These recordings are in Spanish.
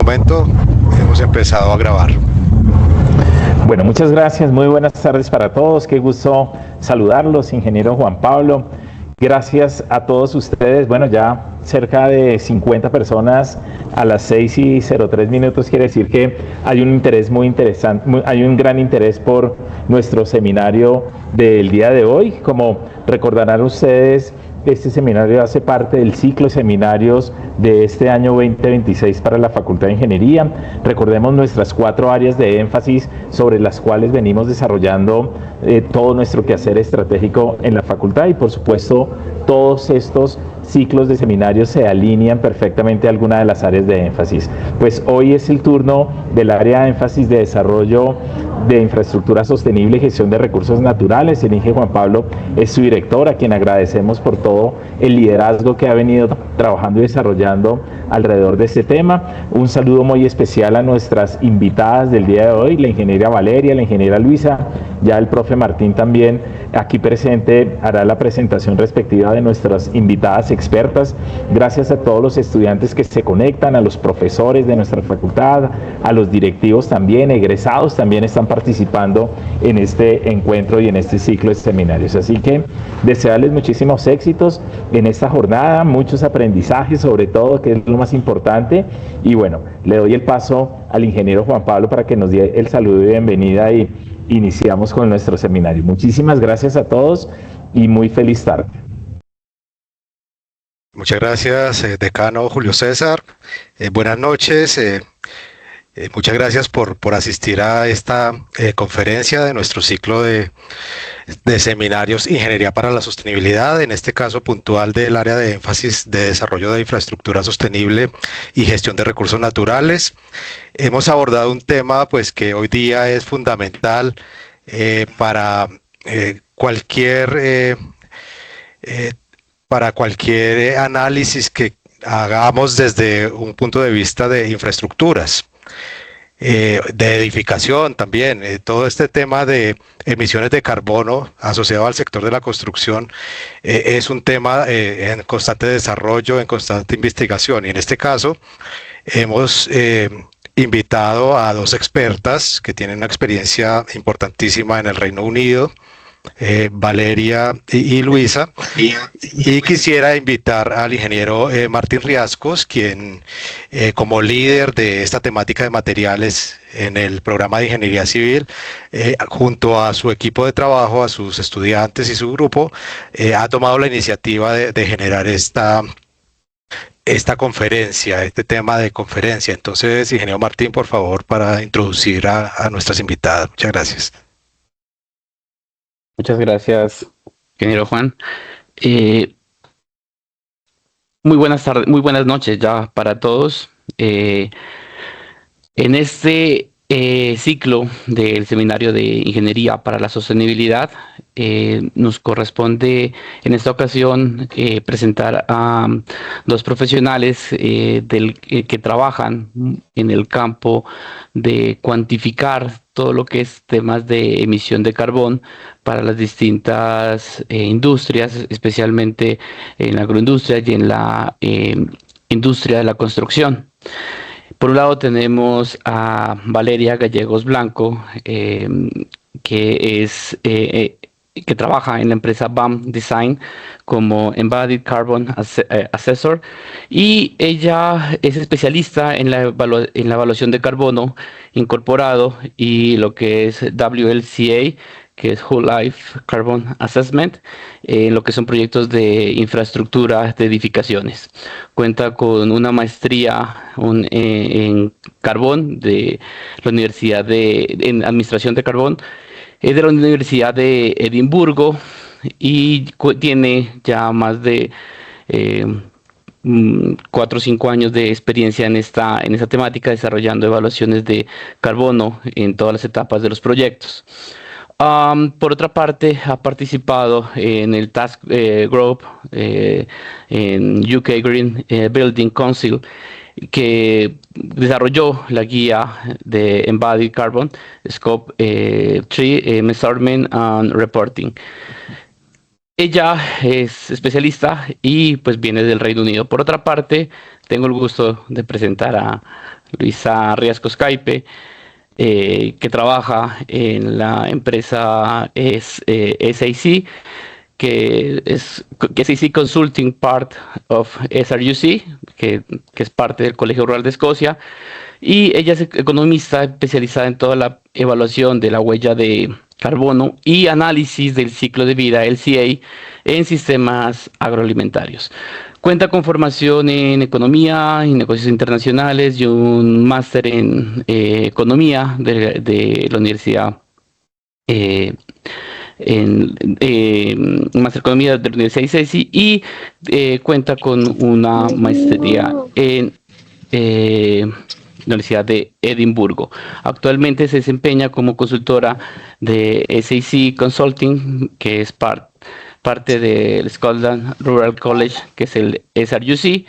momento hemos empezado a grabar. Bueno, muchas gracias, muy buenas tardes para todos, qué gusto saludarlos, ingeniero Juan Pablo. Gracias a todos ustedes. Bueno, ya cerca de 50 personas a las 6:03 quiere decir que hay un interés muy interesante, hay un gran interés por nuestro seminario del día de hoy. Como recordarán ustedes, este seminario hace parte del ciclo de seminarios de este año 2026 para la Facultad de Ingeniería. Recordemos nuestras 4 áreas de énfasis sobre las cuales venimos desarrollando todo nuestro quehacer estratégico en la facultad, y por supuesto todos estos ciclos de seminarios se alinean perfectamente a alguna de las áreas de énfasis. Pues hoy es el turno del área de énfasis de desarrollo de infraestructura sostenible y gestión de recursos naturales. El ingeniero Juan Pablo es su director, a quien agradecemos por todo el liderazgo que ha venido trabajando y desarrollando alrededor de este tema. Un saludo muy especial a nuestras invitadas del día de hoy, la ingeniera Valeria, la ingeniera Luisa, ya el profe Martín también aquí presente hará la presentación respectiva de nuestras invitadas expertas. Gracias a todos los estudiantes que se conectan, a los profesores de nuestra facultad, a los directivos también, egresados también están participando en este encuentro y en este ciclo de seminarios. Así que desearles muchísimos éxitos en esta jornada, muchos aprendizajes sobre todo, que es lo más importante. Y bueno, le doy el paso al ingeniero Juan Pablo para que nos dé el saludo y bienvenida y iniciamos con nuestro seminario. Muchísimas gracias a todos y muy feliz tarde. Muchas gracias, decano Julio César. Buenas noches. Muchas gracias por asistir a esta conferencia de nuestro ciclo de seminarios Ingeniería para la Sostenibilidad, en este caso puntual del área de énfasis de desarrollo de infraestructura sostenible y gestión de recursos naturales. Hemos abordado un tema pues que hoy día es fundamental para cualquier análisis que hagamos desde un punto de vista de infraestructuras. De edificación también, todo este tema de emisiones de carbono asociado al sector de la construcción es un tema en constante desarrollo, en constante investigación, y en este caso hemos invitado a 2 expertas que tienen una experiencia importantísima en el Reino Unido, Valeria y Luisa, y quisiera invitar al ingeniero Martín Riascos, quien como líder de esta temática de materiales en el programa de Ingeniería Civil, junto a su equipo de trabajo, a sus estudiantes y su grupo, ha tomado la iniciativa de generar esta conferencia, este tema de conferencia. Entonces, ingeniero Martín, por favor, para introducir a nuestras invitadas. Muchas gracias. Muchas gracias, ingeniero Juan. Muy buenas tardes, muy buenas noches ya para todos. En este ciclo del Seminario de Ingeniería para la Sostenibilidad, nos corresponde en esta ocasión presentar a 2 profesionales que trabajan en el campo de cuantificar todo lo que es temas de emisión de carbón para las distintas industrias, especialmente en la agroindustria y en la industria de la construcción. Por un lado tenemos a Valeria Gallegos Blanco, que trabaja en la empresa BAM Design como Embodied Carbon Assessor, y ella es especialista en la evaluación de carbono incorporado y lo que es WLCA, que es Whole Life Carbon Assessment, en lo que son proyectos de infraestructura de edificaciones. Cuenta con una maestría en carbón de la Universidad en Administración de Carbón, es de la Universidad de Edimburgo, y tiene ya más de 4 o 5 años de experiencia en esta temática, desarrollando evaluaciones de carbono en todas las etapas de los proyectos. Por otra parte, ha participado en el Task Group en UK Green Building Council, que desarrolló la guía de Embodied Carbon Scope 3 Measurement and Reporting. Ella es especialista y pues viene del Reino Unido. Por otra parte, tengo el gusto de presentar a Luisa Riascos Caipe, que trabaja en la empresa SAC, que es SAC Consulting Part of SRUC, que es parte del Colegio Rural de Escocia, y ella es economista especializada en toda la evaluación de la huella de carbono y análisis del ciclo de vida, LCA, en sistemas agroalimentarios. Cuenta con formación en economía y negocios internacionales y un máster en economía de la Universidad eh, Máster Economía de la Universidad de ICESI, y cuenta con una maestría en la Universidad de Edimburgo. Actualmente se desempeña como consultora de SAC Consulting, que es parte del Scotland Rural College, que es el SRUC,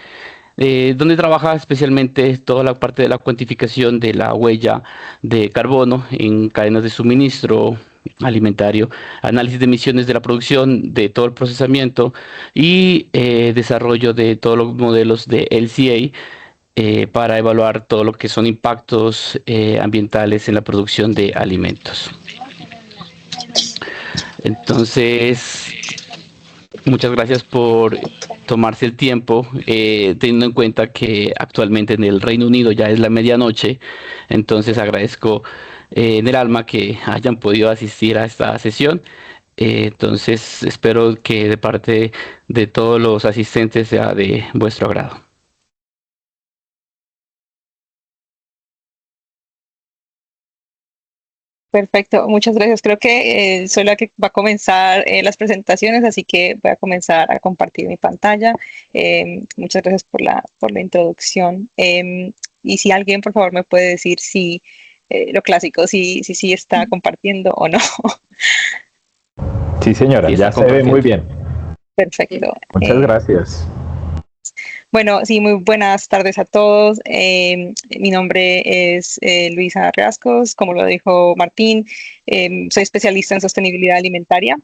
donde trabaja especialmente toda la parte de la cuantificación de la huella de carbono en cadenas de suministro alimentario, análisis de emisiones de la producción, de todo el procesamiento y desarrollo de todos los modelos de LCA, para evaluar todo lo que son impactos ambientales en la producción de alimentos. Entonces, muchas gracias por tomarse el tiempo, teniendo en cuenta que actualmente en el Reino Unido ya es la medianoche. Entonces agradezco en el alma que hayan podido asistir a esta sesión. Entonces espero que de parte de todos los asistentes sea de vuestro agrado. Perfecto, muchas gracias. Creo que soy la que va a comenzar las presentaciones, así que voy a comenzar a compartir mi pantalla. Muchas gracias por la introducción. Y si alguien, por favor, me puede decir si lo clásico, si está compartiendo o no. Sí, señora, Sí, ya se ve muy bien. Perfecto. Muchas gracias. Bueno, sí, muy buenas tardes a todos. Mi nombre es Luisa Riascos, como lo dijo Martín. Soy especialista en sostenibilidad alimentaria,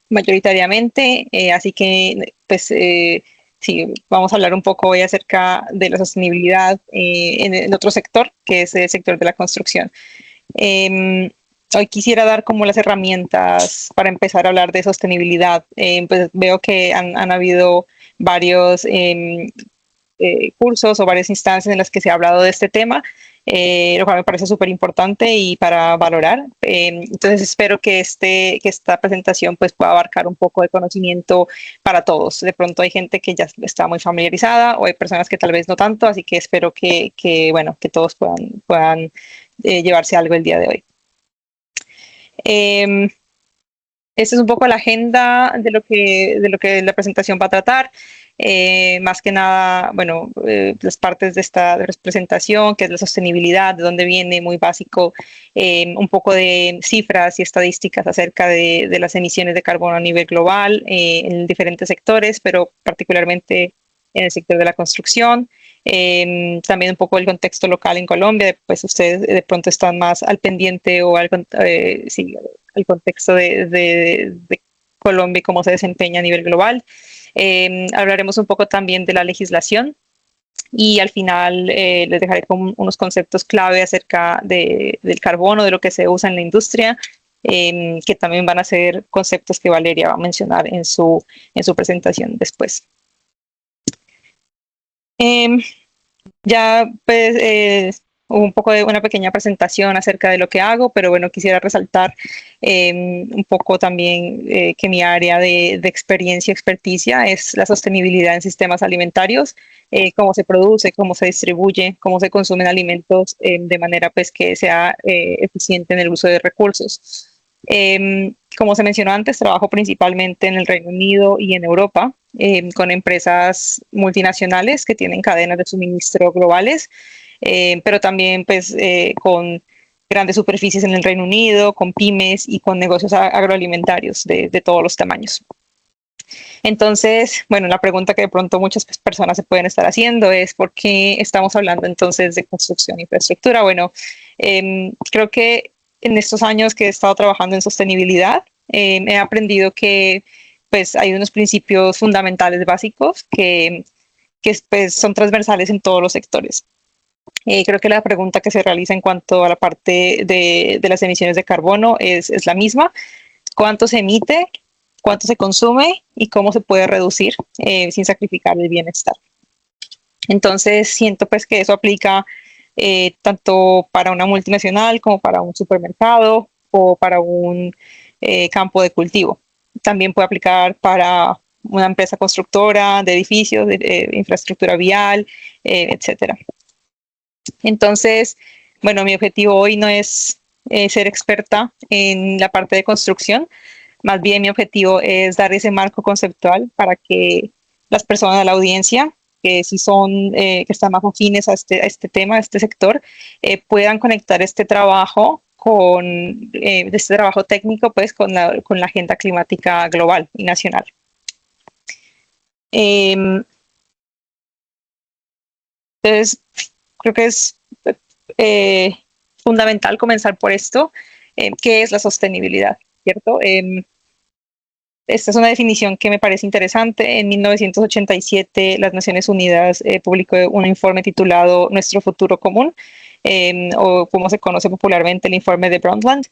mayoritariamente, así que pues sí, vamos a hablar un poco hoy acerca de la sostenibilidad en otro sector, que es el sector de la construcción. Hoy quisiera dar como las herramientas para empezar a hablar de sostenibilidad. Pues veo que han habido varios cursos o varias instancias en las que se ha hablado de este tema, lo cual me parece súper importante y para valorar. Entonces espero que esta presentación pues pueda abarcar un poco de conocimiento para todos. De pronto hay gente que ya está muy familiarizada o hay personas que tal vez no tanto, así que espero bueno, que todos puedan llevarse algo el día de hoy. Esta es un poco la agenda de lo que la presentación va a tratar. Más que nada, bueno, las partes de esta presentación, que es la sostenibilidad, de dónde viene, muy básico, un poco de cifras y estadísticas acerca de las emisiones de carbono a nivel global en diferentes sectores, pero particularmente en el sector de la construcción. También un poco el contexto local en Colombia, pues ustedes de pronto están más al pendiente o sí, al contexto de Colombia y cómo se desempeña a nivel global. Hablaremos un poco también de la legislación y al final les dejaré con unos conceptos clave acerca del carbono, de lo que se usa en la industria, que también van a ser conceptos que Valeria va a mencionar en su presentación después. Ya pues un poco de una pequeña presentación acerca de lo que hago, pero bueno, quisiera resaltar un poco también que mi área de experiencia y experticia es la sostenibilidad en sistemas alimentarios, cómo se produce, cómo se distribuye, cómo se consumen alimentos de manera pues que sea eficiente en el uso de recursos. Como se mencionó antes, trabajo principalmente en el Reino Unido y en Europa, con empresas multinacionales que tienen cadenas de suministro globales, pero también pues con grandes superficies en el Reino Unido, con pymes y con negocios agroalimentarios de todos los tamaños. Entonces, bueno, la pregunta que de pronto muchas personas se pueden estar haciendo es ¿por qué estamos hablando entonces de construcción e infraestructura? Bueno, creo que en estos años que he estado trabajando en sostenibilidad, he aprendido que pues hay unos principios fundamentales básicos que pues, son transversales en todos los sectores. Creo que la pregunta que se realiza en cuanto a la parte de las emisiones de carbono es la misma. ¿Cuánto se emite? ¿Cuánto se consume? ¿Y cómo se puede reducir sin sacrificar el bienestar? Entonces, siento pues que eso aplica tanto para una multinacional como para un supermercado o para un campo de cultivo. También puede aplicar para una empresa constructora de edificios, de infraestructura vial, etcétera. Entonces, bueno, mi objetivo hoy no es ser experta en la parte de construcción, más bien mi objetivo es dar ese marco conceptual para que las personas de la audiencia, que si son, que están más afines a este tema, a este sector, puedan conectar este trabajo este trabajo técnico, pues, con la agenda climática global y nacional. Entonces, creo que es fundamental comenzar por esto, ¿qué es la sostenibilidad? ¿Cierto? Esta es una definición que me parece interesante. En 1987, las Naciones Unidas publicó un informe titulado Nuestro futuro común, o como se conoce popularmente, el informe de Brundtland.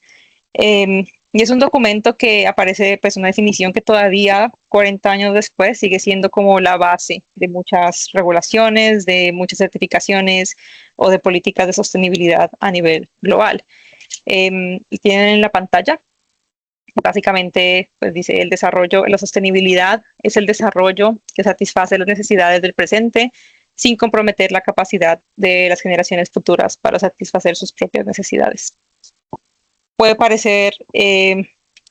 Y es un documento que aparece, pues, una definición que todavía, 40 años después, sigue siendo como la base de muchas regulaciones, de muchas certificaciones o de políticas de sostenibilidad a nivel global. Y tienen en la pantalla, básicamente, pues dice el desarrollo, la sostenibilidad es el desarrollo que satisface las necesidades del presente sin comprometer la capacidad de las generaciones futuras para satisfacer sus propias necesidades. Puede parecer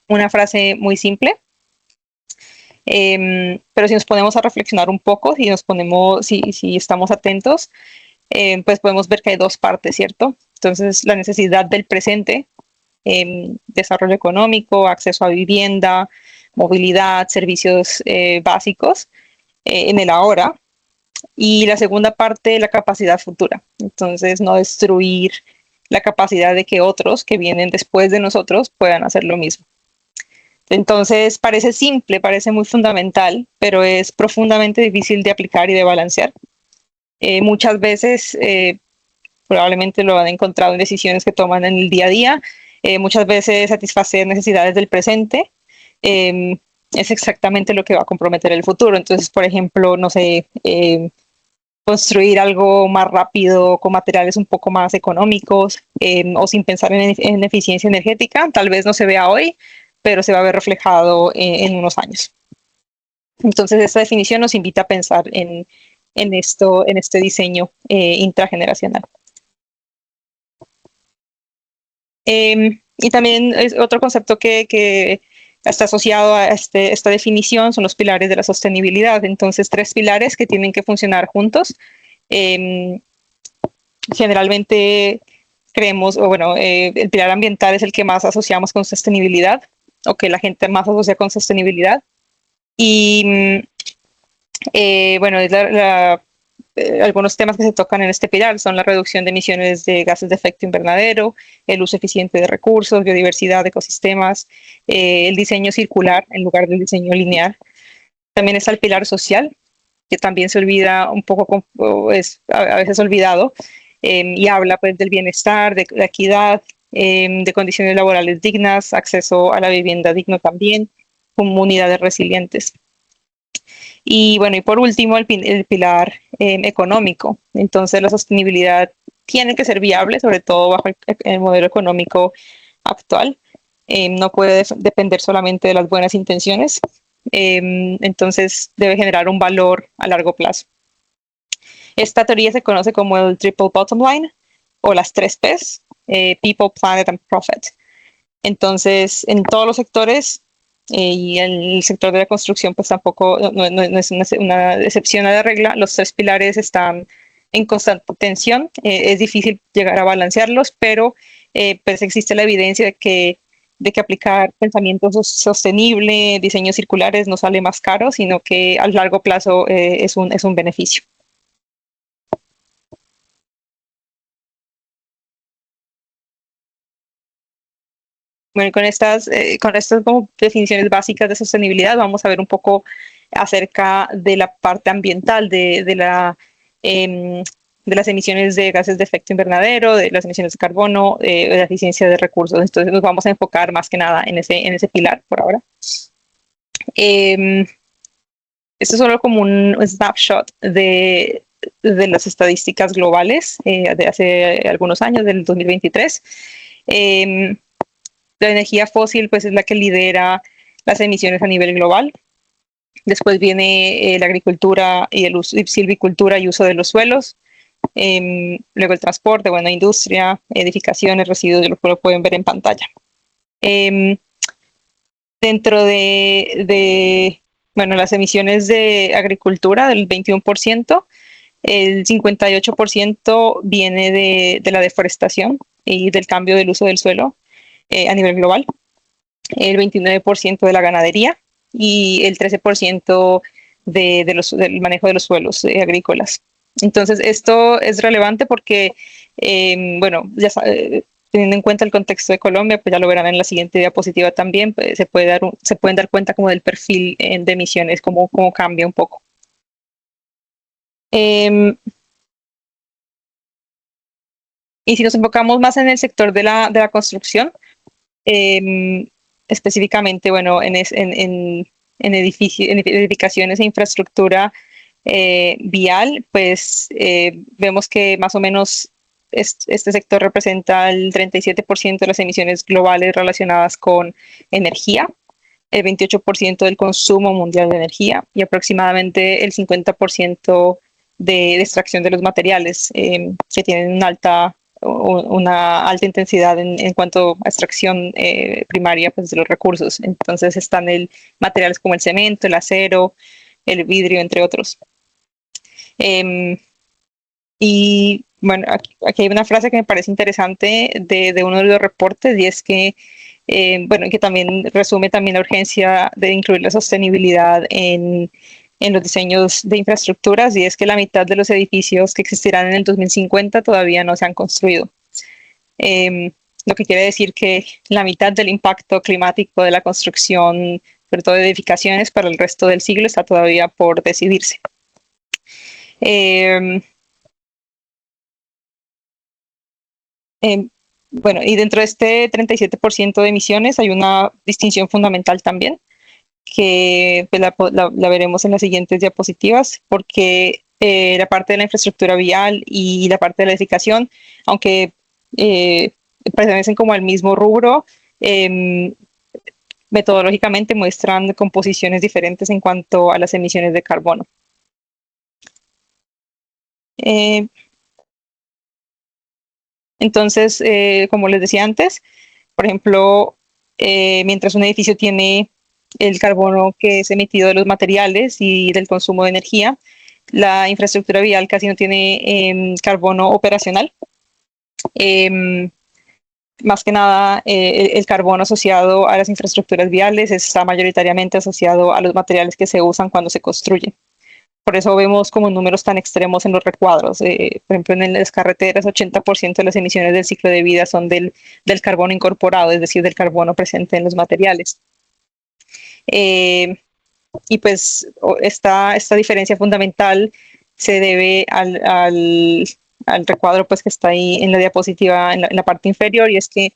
una frase muy simple, pero si nos ponemos a reflexionar un poco, si estamos atentos, pues podemos ver que hay dos partes, ¿cierto? Entonces, la necesidad del presente, desarrollo económico, acceso a vivienda, movilidad, servicios básicos en el ahora. Y la segunda parte, la capacidad futura. Entonces, no destruir la capacidad de que otros que vienen después de nosotros puedan hacer lo mismo. Entonces, parece simple, parece muy fundamental, pero es profundamente difícil de aplicar y de balancear. Muchas veces, probablemente lo han encontrado en decisiones que toman en el día a día, muchas veces satisfacer necesidades del presente es exactamente lo que va a comprometer el futuro. Entonces, por ejemplo, no sé, construir algo más rápido con materiales un poco más económicos o sin pensar en eficiencia energética, tal vez no se vea hoy, pero se va a ver reflejado en unos años. Entonces, esta definición nos invita a pensar en este diseño intrageneracional. Y también es otro concepto que está asociado a esta definición son los pilares de la sostenibilidad. Entonces, 3 pilares que tienen que funcionar juntos. Generalmente creemos, o bueno, el pilar ambiental es el que más asociamos con sostenibilidad, o que la gente más asocia con sostenibilidad. Y bueno, es algunos temas que se tocan en este pilar son la reducción de emisiones de gases de efecto invernadero, el uso eficiente de recursos, biodiversidad, ecosistemas, el diseño circular en lugar del diseño lineal. También está el pilar social, que también se olvida un poco, es a veces olvidado, y habla pues del bienestar, de la equidad, de condiciones laborales dignas, acceso a la vivienda digno también, comunidades resilientes. Y bueno, y por último, el pilar económico. Entonces, la sostenibilidad tiene que ser viable, sobre todo bajo el modelo económico actual. No puede depender solamente de las buenas intenciones. Entonces, debe generar un valor a largo plazo. Esta teoría se conoce como el Triple Bottom Line o las 3 Ps, People, Planet and Profit. Entonces, en todos los sectores, y el sector de la construcción pues tampoco no es una excepción a la regla, los 3 pilares están en constante tensión, es difícil llegar a balancearlos, pero pues existe la evidencia de que aplicar pensamiento sostenible, diseños circulares no sale más caro, sino que a largo plazo es un beneficio. Bueno, con estas como definiciones básicas de sostenibilidad, vamos a ver un poco acerca de la parte ambiental de las emisiones de gases de efecto invernadero, de las emisiones de carbono, de la eficiencia de recursos. Entonces nos vamos a enfocar más que nada en ese pilar por ahora. Esto es solo como un snapshot de las estadísticas globales de hace algunos años, del 2023. La energía fósil pues es la que lidera las emisiones a nivel global. Después viene la agricultura y silvicultura y uso de los suelos. Luego el transporte, bueno, industria, edificaciones, residuos, lo pueden ver en pantalla. Dentro de bueno, las emisiones de agricultura del 21%, el 58% viene de la deforestación y del cambio del uso del suelo a nivel global, el 29% de la ganadería y el 13% del manejo de los suelos agrícolas. Entonces, esto es relevante porque, bueno, ya teniendo en cuenta el contexto de Colombia, pues ya lo verán en la siguiente diapositiva también, pues se pueden dar cuenta como del perfil de emisiones, cómo cambia un poco. Y si nos enfocamos más en el sector de la construcción, específicamente, bueno, en edificaciones e infraestructura vial, pues vemos que más o menos este sector representa el 37% de las emisiones globales relacionadas con energía, el 28% del consumo mundial de energía y aproximadamente el 50% de extracción de los materiales que tienen una alta intensidad en cuanto a extracción primaria pues, de los recursos. Entonces están materiales como el cemento, el acero, el vidrio, entre otros. Y bueno, aquí hay una frase que me parece interesante de uno de los reportes y es que, bueno, que también resume también la urgencia de incluir la sostenibilidad en los diseños de infraestructuras y es que la mitad de los edificios que existirán en el 2050 todavía no se han construido. Lo que quiere decir que la mitad del impacto climático de la construcción, sobre todo de edificaciones, para el resto del siglo está todavía por decidirse. Bueno, y dentro de este 37% de emisiones hay una distinción fundamental también, que pues, la veremos en las siguientes diapositivas, porque la parte de la infraestructura vial y la parte de la edificación, aunque pertenecen como al mismo rubro, metodológicamente muestran composiciones diferentes en cuanto a las emisiones de carbono. Entonces, como les decía antes, por ejemplo, mientras un edificio tiene el carbono que es emitido de los materiales y del consumo de energía, la infraestructura vial casi no tiene carbono operacional. Más que nada, el carbono asociado a las infraestructuras viales está mayoritariamente asociado a los materiales que se usan cuando se construye. Por eso vemos como números tan extremos en los recuadros. Por ejemplo, en las carreteras, 80% de las emisiones del ciclo de vida son del carbono incorporado, es decir, del carbono presente en los materiales. Y pues esta diferencia fundamental se debe al recuadro pues, que está ahí en la diapositiva, en la parte inferior, y es que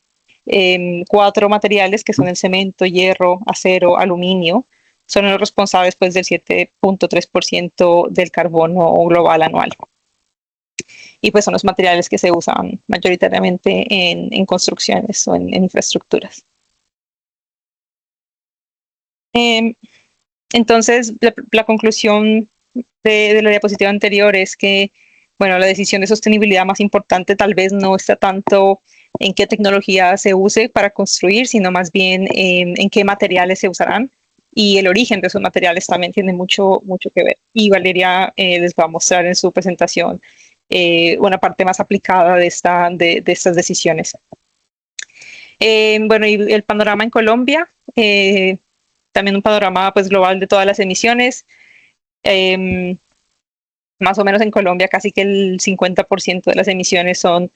4 materiales, que son el cemento, hierro, acero, aluminio, son los responsables pues, del 7.3% del carbono global anual. Y pues son los materiales que se usan mayoritariamente en construcciones o en infraestructuras. Entonces, la conclusión de la diapositiva anterior es que, bueno, la decisión de sostenibilidad más importante tal vez no está tanto en qué tecnología se use para construir, sino más bien en qué materiales se usarán. Y el origen de esos materiales también tiene mucho que ver. Y Valeria les va a mostrar en su presentación una parte más aplicada de estas decisiones. Bueno, y el panorama en Colombia, también un panorama pues, global de todas las emisiones. Más o menos en Colombia casi que el 50% de las emisiones son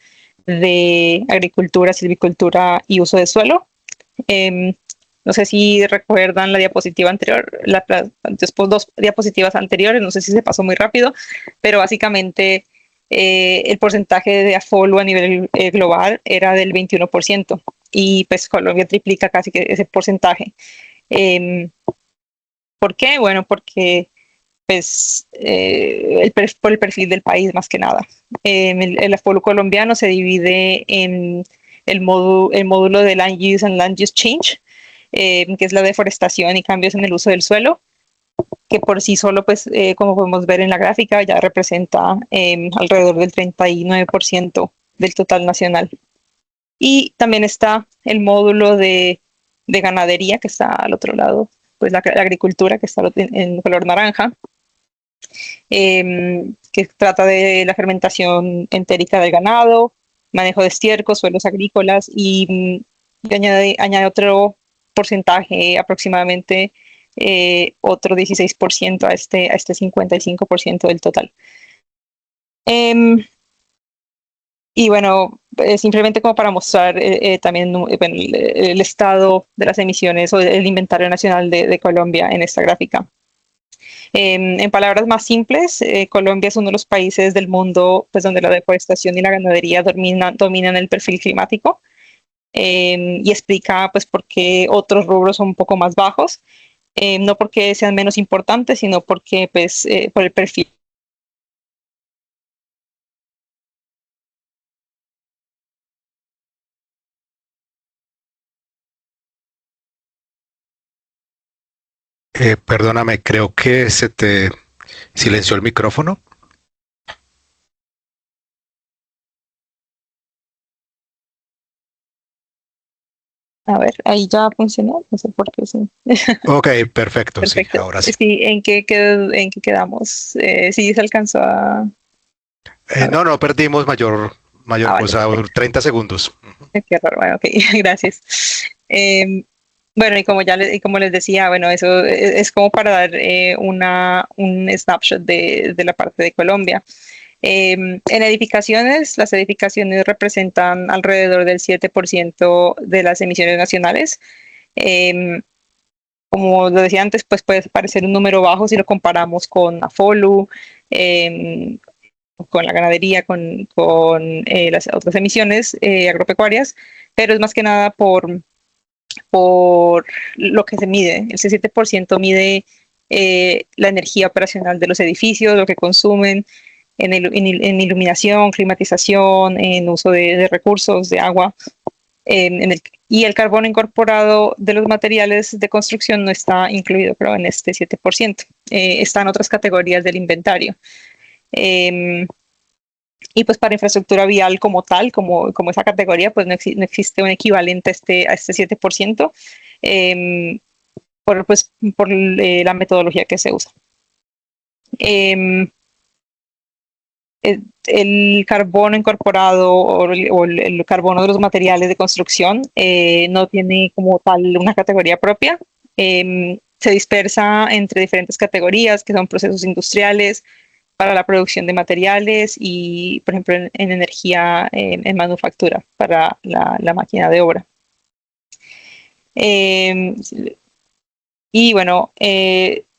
de agricultura, silvicultura y uso de suelo. No sé si recuerdan la diapositiva anterior, después 2 diapositivas anteriores, no sé si se pasó muy rápido, pero básicamente el porcentaje de afolu a nivel global era del 21% y pues Colombia triplica casi que ese porcentaje. ¿Por qué? Bueno, porque pues por el perfil del país más que nada. El afolu colombiano se divide en el módulo de Land Use and Land Use Change, que es la deforestación y cambios en el uso del suelo, que por sí solo, pues, como podemos ver en la gráfica, ya representa alrededor del 39% del total nacional. Y también está el módulo de ganadería, que está al otro lado, pues la agricultura, que está en color naranja, que trata de la fermentación entérica del ganado, manejo de estiércol, suelos agrícolas y añade otro porcentaje, aproximadamente otro 16% a este 55% del total. Y bueno, simplemente como para mostrar también el estado de las emisiones o el inventario nacional de Colombia en esta gráfica. En palabras más simples, Colombia es uno de los países del mundo pues, donde la deforestación y la ganadería dominan el perfil climático, y explica pues, por qué otros rubros son un poco más bajos, no porque sean menos importantes, sino porque pues, por el perfil. Perdóname, creo que se te silenció el micrófono. A ver, ahí ya funcionó, no sé por qué. Sí. Ok, perfecto, sí, Perfecto. ahora sí. Sí, ¿en qué quedamos? Sí, se alcanzó a ver. No, no perdimos mayor Vale, cosa, perfecto. 30 segundos. Qué raro. Bueno, ok, gracias. Bueno, y como les decía, bueno, eso es como para dar un snapshot de la parte de Colombia. En edificaciones, las edificaciones representan alrededor del 7% de las emisiones nacionales. Como lo decía antes, pues puede parecer un número bajo si lo comparamos con AFOLU, con la ganadería, con las otras emisiones agropecuarias, pero es más que nada por lo que se mide. El 7% mide la energía operacional de los edificios, lo que consumen en iluminación, climatización, en uso de recursos, de agua. Y el carbono incorporado de los materiales de construcción no está incluido, pero en este 7%. Está en otras categorías del inventario. Y pues para infraestructura vial como tal, como esa categoría, pues no existe un equivalente a este 7%, por la metodología que se usa. El carbono incorporado o el carbono de los materiales de construcción no tiene como tal una categoría propia. Se dispersa entre diferentes categorías, que son procesos industriales, para la producción de materiales y, por ejemplo, en energía, en manufactura, para la máquina de obra. Y bueno, es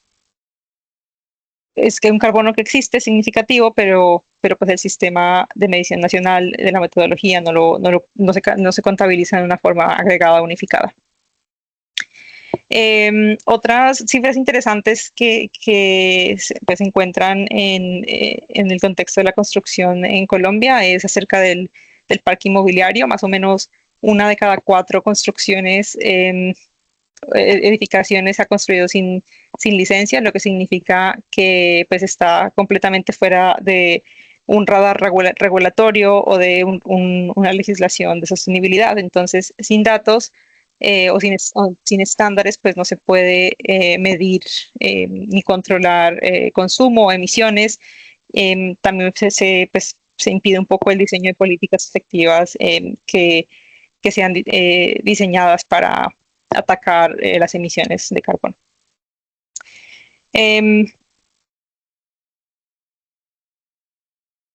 que un carbono que existe es significativo, pero pues el sistema de medición nacional de la metodología no se contabiliza en una forma agregada unificada. Otras cifras interesantes que se encuentran en el contexto de la construcción en Colombia es acerca del parque inmobiliario. Más o menos 1 de cada 4 construcciones, edificaciones se ha construido sin licencia, lo que significa que pues está completamente fuera de un radar regulatorio o de una legislación de sostenibilidad. Entonces, sin datos o sin estándares, pues no se puede medir ni controlar consumo o emisiones. También pues, se impide un poco el diseño de políticas efectivas que sean diseñadas para atacar las emisiones de carbono.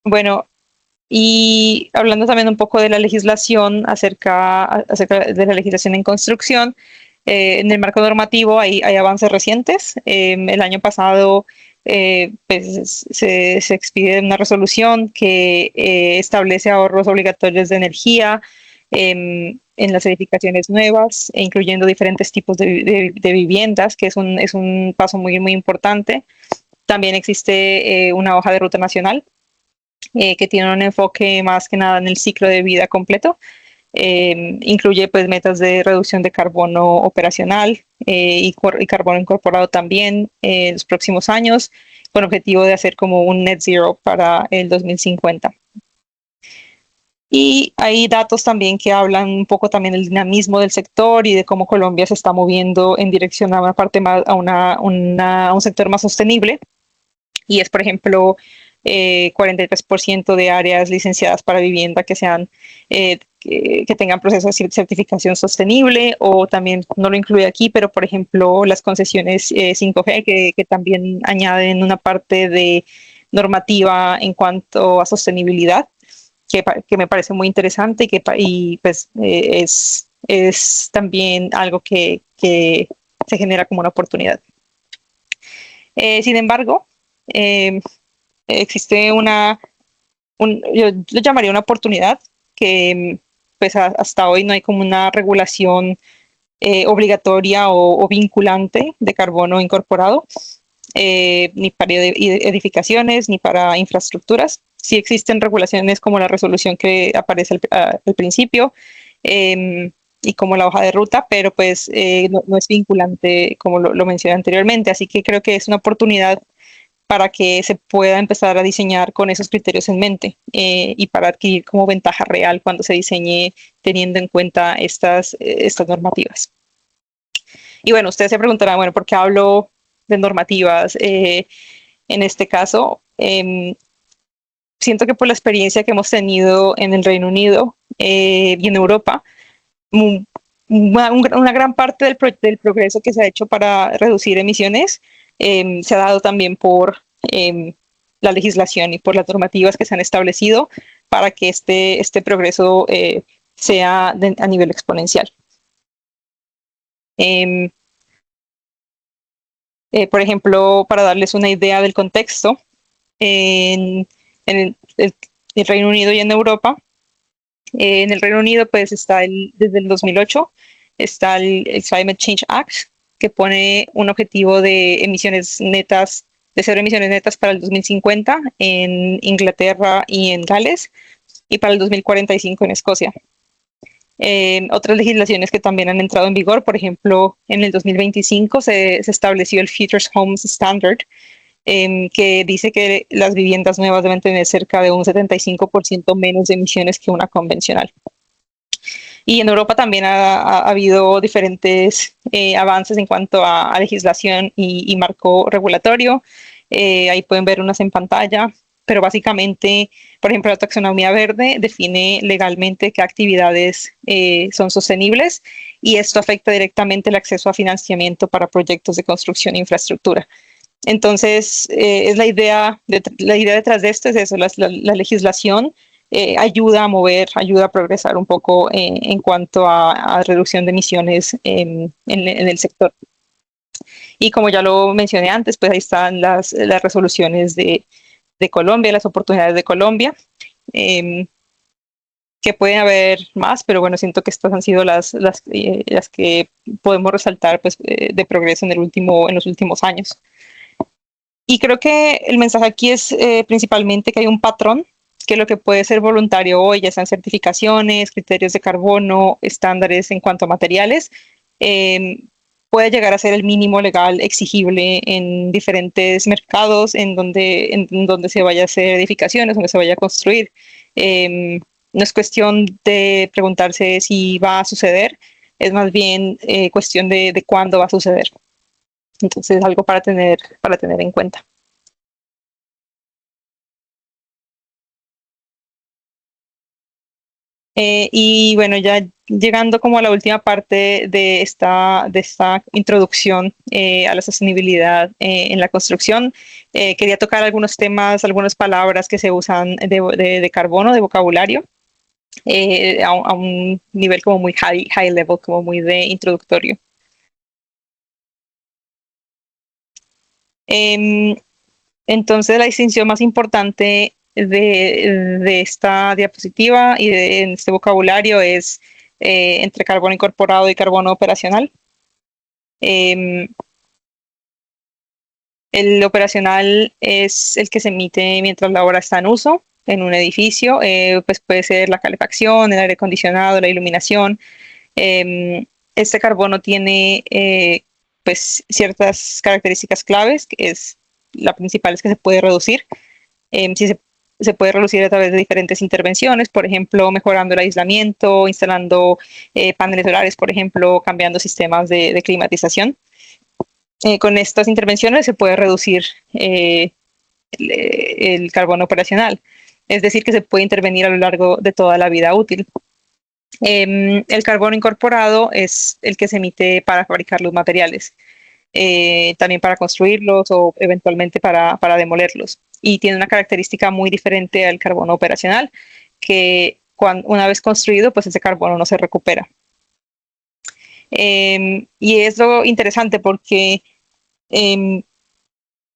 Bueno, Y hablando también un poco de la legislación acerca de la legislación en construcción, en el marco normativo hay avances recientes. El año pasado pues, se expide una resolución que establece ahorros obligatorios de energía en las edificaciones nuevas, incluyendo diferentes tipos de viviendas, que es un paso muy, muy importante. También existe una hoja de ruta nacional que tiene un enfoque más que nada en el ciclo de vida completo. Incluye pues metas de reducción de carbono operacional y carbono incorporado también en los próximos años, con objetivo de hacer como un net zero para el 2050. Y hay datos también que hablan un poco también del dinamismo del sector y de cómo Colombia se está moviendo en dirección a una parte más, a un sector más sostenible. Y es, por ejemplo, 43% de áreas licenciadas para vivienda que sean que tengan procesos de certificación sostenible, o también no lo incluye aquí, pero por ejemplo las concesiones 5G que también añaden una parte de normativa en cuanto a sostenibilidad que me parece muy interesante y pues es también algo que se genera como una oportunidad. Sin embargo, existe yo lo llamaría una oportunidad que pues hasta hoy no hay como una regulación obligatoria o vinculante de carbono incorporado, ni para edificaciones ni para infraestructuras. Sí existen regulaciones como la resolución que aparece al principio y como la hoja de ruta, pero pues no es vinculante como lo mencioné anteriormente, así que creo que es una oportunidad para que se pueda empezar a diseñar con esos criterios en mente y para adquirir como ventaja real cuando se diseñe teniendo en cuenta estas normativas. Y bueno, ustedes se preguntarán, bueno, ¿por qué hablo de normativas en este caso? Siento que por la experiencia que hemos tenido en el Reino Unido y en Europa, una gran parte del progreso que se ha hecho para reducir emisiones se ha dado también por la legislación y por las normativas que se han establecido para que este progreso sea a nivel exponencial. Por ejemplo, para darles una idea del contexto, en el Reino Unido y en Europa, en el Reino Unido pues está desde el 2008 está el Climate Change Act, que pone un objetivo de emisiones netas, de cero emisiones netas para el 2050 en Inglaterra y en Gales, y para el 2045 en Escocia. Otras legislaciones que también han entrado en vigor, por ejemplo, en el 2025 se estableció el Futures Homes Standard, que dice que las viviendas nuevas deben tener cerca de un 75% menos de emisiones que una convencional. Y en Europa también ha habido diferentes avances en cuanto a legislación y marco regulatorio. Ahí pueden ver unas en pantalla, pero básicamente, por ejemplo, la taxonomía verde define legalmente qué actividades son sostenibles, y esto afecta directamente el acceso a financiamiento para proyectos de construcción e infraestructura. Entonces, es la idea detrás de esto es eso, la legislación ayuda a mover, ayuda a progresar un poco en cuanto a reducción de emisiones en el sector. Y como ya lo mencioné antes, pues ahí están las resoluciones de Colombia, las oportunidades de Colombia, que pueden haber más, pero bueno, siento que estas han sido las que podemos resaltar pues, de progreso en los últimos años. Y creo que el mensaje aquí es principalmente que hay un patrón, que lo que puede ser voluntario hoy, ya sean certificaciones, criterios de carbono, estándares en cuanto a materiales, puede llegar a ser el mínimo legal exigible en diferentes mercados en donde se vaya a hacer edificaciones, donde se vaya a construir. No es cuestión de preguntarse si va a suceder, es más bien cuestión de cuándo va a suceder. Entonces, algo para tener en cuenta. Y bueno, ya llegando como a la última parte de esta introducción a la sostenibilidad en la construcción. Quería tocar algunos temas, algunas palabras que se usan de carbono, de vocabulario, a un nivel como muy high level, como muy de introductorio. Entonces, la distinción más importante de esta diapositiva y en este vocabulario es entre carbono incorporado y carbono operacional. El operacional es el que se emite mientras la obra está en uso en un edificio, pues puede ser la calefacción, el aire acondicionado, la iluminación. Este carbono tiene pues ciertas características claves, que es la principal es que se puede reducir. Se puede reducir a través de diferentes intervenciones, por ejemplo, mejorando el aislamiento, instalando paneles solares, por ejemplo, cambiando sistemas de climatización. Con estas intervenciones se puede reducir el carbono operacional, es decir, que se puede intervenir a lo largo de toda la vida útil. El carbono incorporado es el que se emite para fabricar los materiales, también para construirlos o eventualmente para demolerlos. Y tiene una característica muy diferente al carbono operacional, que una vez construido, pues ese carbono no se recupera. Y es lo interesante porque,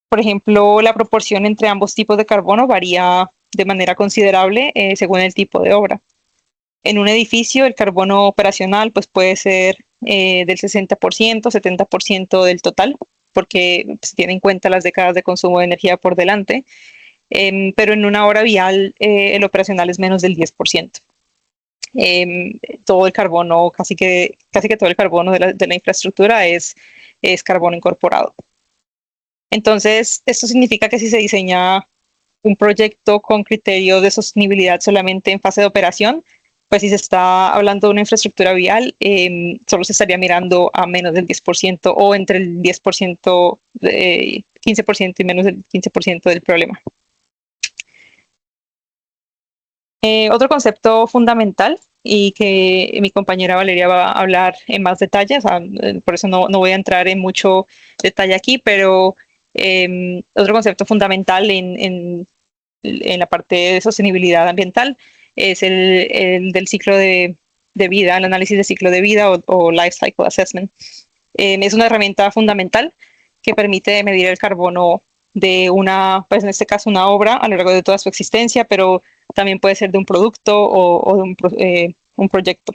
por ejemplo, la proporción entre ambos tipos de carbono varía de manera considerable según el tipo de obra. En un edificio, el carbono operacional pues, puede ser del 60%, 70% del total, porque se tiene en cuenta las décadas de consumo de energía por delante, pero en una obra vial el operacional es menos del 10%. Todo el carbono, casi que todo el carbono de la infraestructura es carbono incorporado. Entonces, esto significa que si se diseña un proyecto con criterios de sostenibilidad solamente en fase de operación, pues si se está hablando de una infraestructura vial, solo se estaría mirando a menos del 10% o entre el 10%, 15% y menos del 15% del problema. Otro concepto fundamental y que mi compañera Valeria va a hablar en más detalle, o sea, por eso no voy a entrar en mucho detalle aquí, pero otro concepto fundamental en la parte de sostenibilidad ambiental es el del ciclo de vida, el análisis de ciclo de vida o Life Cycle Assessment. Es una herramienta fundamental que permite medir el carbono de pues en este caso una obra a lo largo de toda su existencia, pero también puede ser de un producto o de un proyecto.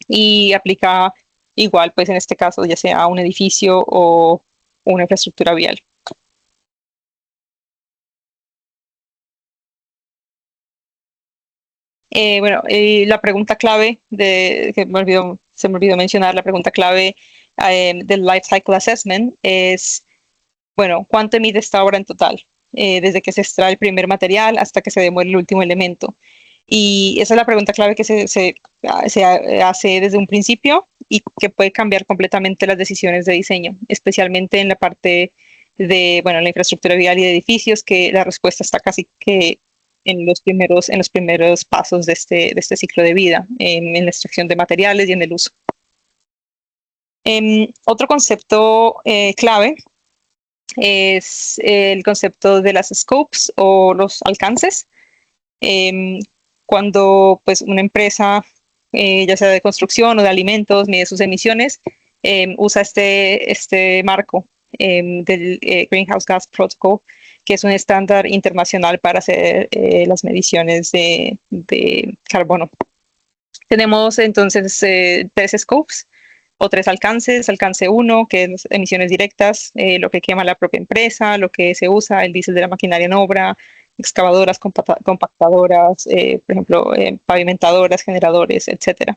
Y aplica igual, pues en este caso, ya sea a un edificio o una infraestructura vial. La pregunta clave que se me olvidó mencionar, la pregunta clave del Life Cycle Assessment es, bueno, ¿cuánto emite esta obra en total? Desde que se extrae el primer material hasta que se demuele el último elemento. Y esa es la pregunta clave que se hace desde un principio y que puede cambiar completamente las decisiones de diseño, especialmente en la parte de, bueno, la infraestructura vial y de edificios, que la respuesta está casi que en los primeros pasos de este ciclo de vida, en la extracción de materiales y en el uso. Otro concepto clave es el concepto de las scopes o los alcances. Cuando pues, una empresa, ya sea de construcción o de alimentos, mide sus emisiones, usa este marco del Greenhouse Gas Protocol, que es un estándar internacional para hacer las mediciones de carbono. Tenemos entonces 3 scopes o 3 alcances. Alcance 1, que es emisiones directas, lo que quema la propia empresa, lo que se usa, el diésel de la maquinaria en obra, excavadoras, compactadoras, por ejemplo, pavimentadoras, generadores, etc.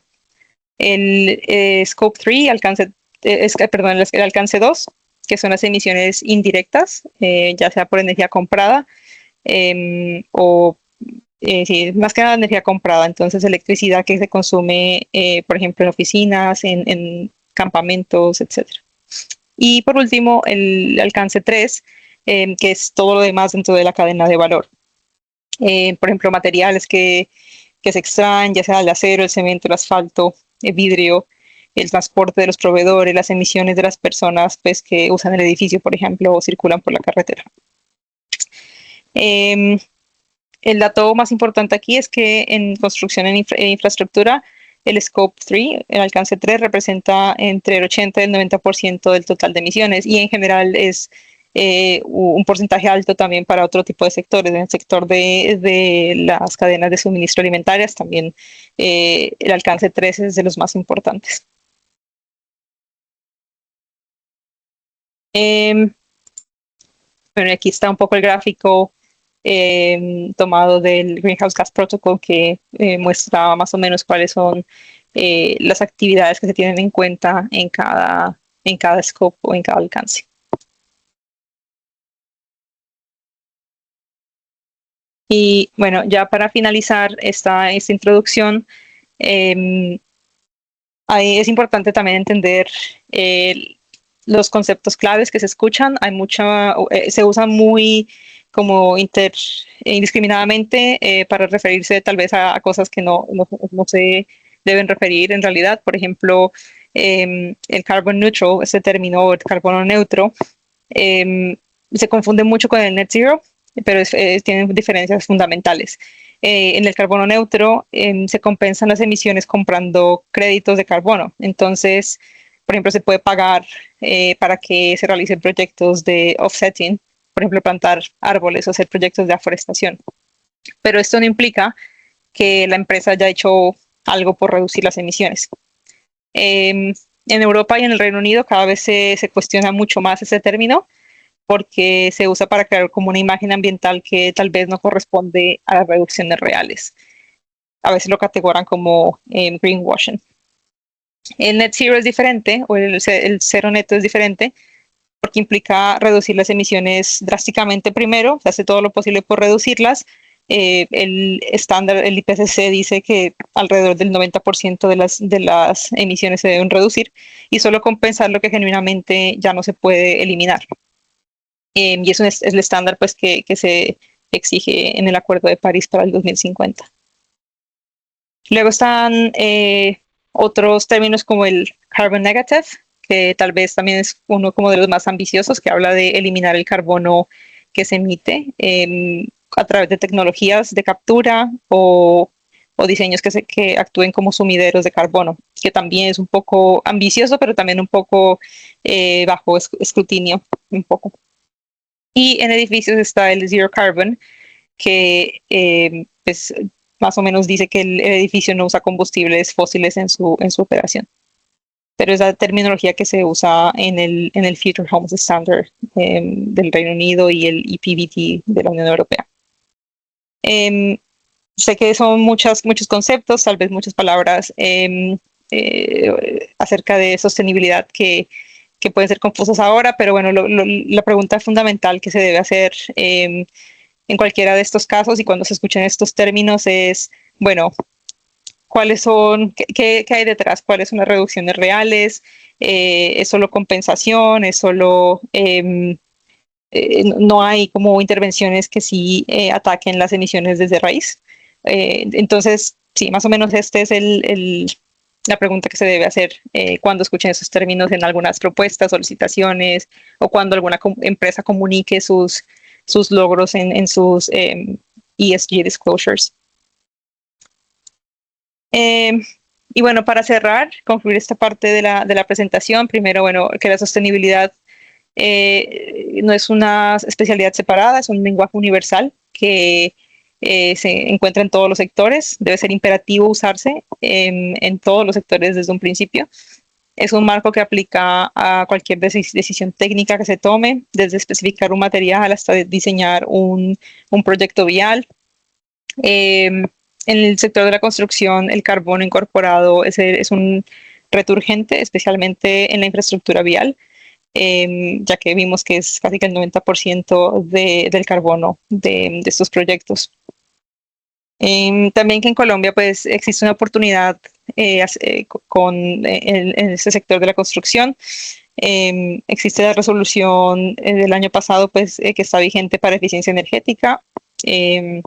El Scope 3, el alcance 2, que son las emisiones indirectas, ya sea por energía comprada o sí, más que nada energía comprada, entonces electricidad que se consume, por ejemplo, en oficinas, en campamentos, etc. Y por último, el alcance 3, que es todo lo demás dentro de la cadena de valor. Por ejemplo, materiales que se extraen, ya sea el acero, el cemento, el asfalto, vidrio, el transporte de los proveedores, las emisiones de las personas pues, que usan el edificio, por ejemplo, o circulan por la carretera. El dato más importante aquí es que en construcción e infraestructura, el Scope 3, el alcance 3, representa entre el 80 y el 90% del total de emisiones y en general es un porcentaje alto también para otro tipo de sectores. En el sector de las cadenas de suministro alimentarias también el alcance 3 es de los más importantes. Bueno, aquí está un poco el gráfico tomado del Greenhouse Gas Protocol que muestra más o menos cuáles son las actividades que se tienen en cuenta en cada scope o en cada alcance. Y bueno, ya para finalizar esta introducción, es importante también entender los conceptos claves que se escuchan. Hay se usan muy como indiscriminadamente para referirse tal vez a cosas que no se deben referir en realidad. Por ejemplo, el carbon neutral, ese término, el carbono neutro, se confunde mucho con el net zero, pero tienen diferencias fundamentales. En el carbono neutro se compensan las emisiones comprando créditos de carbono. Entonces, por ejemplo, se puede pagar para que se realicen proyectos de offsetting, por ejemplo, plantar árboles o hacer proyectos de aforestación. Pero esto no implica que la empresa haya hecho algo por reducir las emisiones. En Europa y en el Reino Unido cada vez se cuestiona mucho más ese término porque se usa para crear como una imagen ambiental que tal vez no corresponde a las reducciones reales. A veces lo categorizan como greenwashing. El net zero es diferente, o el cero neto es diferente, porque implica reducir las emisiones drásticamente primero, se hace todo lo posible por reducirlas. El estándar, el IPCC dice que alrededor del 90% de las emisiones se deben reducir y solo compensar lo que genuinamente ya no se puede eliminar. Y eso es el estándar pues, que se exige en el Acuerdo de París para el 2050. Luego están otros términos como el carbon negative, que tal vez también es uno como de los más ambiciosos, que habla de eliminar el carbono que se emite a través de tecnologías de captura o diseños que actúen como sumideros de carbono, que también es un poco ambicioso, pero también un poco bajo escrutinio, un poco. Y en edificios está el Zero Carbon, que pues, más o menos dice que el edificio no usa combustibles fósiles en su operación. Pero es la terminología que se usa en el Future Homes Standard del Reino Unido y el EPBT de la Unión Europea. Sé que son muchos conceptos, tal vez muchas palabras acerca de sostenibilidad que pueden ser confusas ahora, pero bueno, la pregunta fundamental que se debe hacer en cualquiera de estos casos y cuando se escuchen estos términos es, bueno, ¿cuáles son, qué hay detrás? ¿Cuáles son las reducciones reales? ¿Es solo compensación? ¿Es solo, no hay como intervenciones que sí ataquen las emisiones desde raíz? Entonces, sí, más o menos esta es la pregunta que se debe hacer cuando escuchen esos términos en algunas propuestas, solicitaciones o cuando alguna empresa comunique sus logros en sus ESG disclosures. Y bueno, para cerrar, concluir esta parte de la presentación, primero, bueno, que la sostenibilidad no es una especialidad separada, es un lenguaje universal que se encuentra en todos los sectores, debe ser imperativo usarse en todos los sectores desde un principio. Es un marco que aplica a cualquier decisión técnica que se tome, desde especificar un material hasta diseñar un proyecto vial. En el sector de la construcción, el carbono incorporado es un reto urgente, especialmente en la infraestructura vial, ya que vimos que es casi que el 90% del carbono de estos proyectos. También que en Colombia pues existe una oportunidad en este sector de la construcción. Existe la resolución del año pasado pues, que está vigente para eficiencia energética y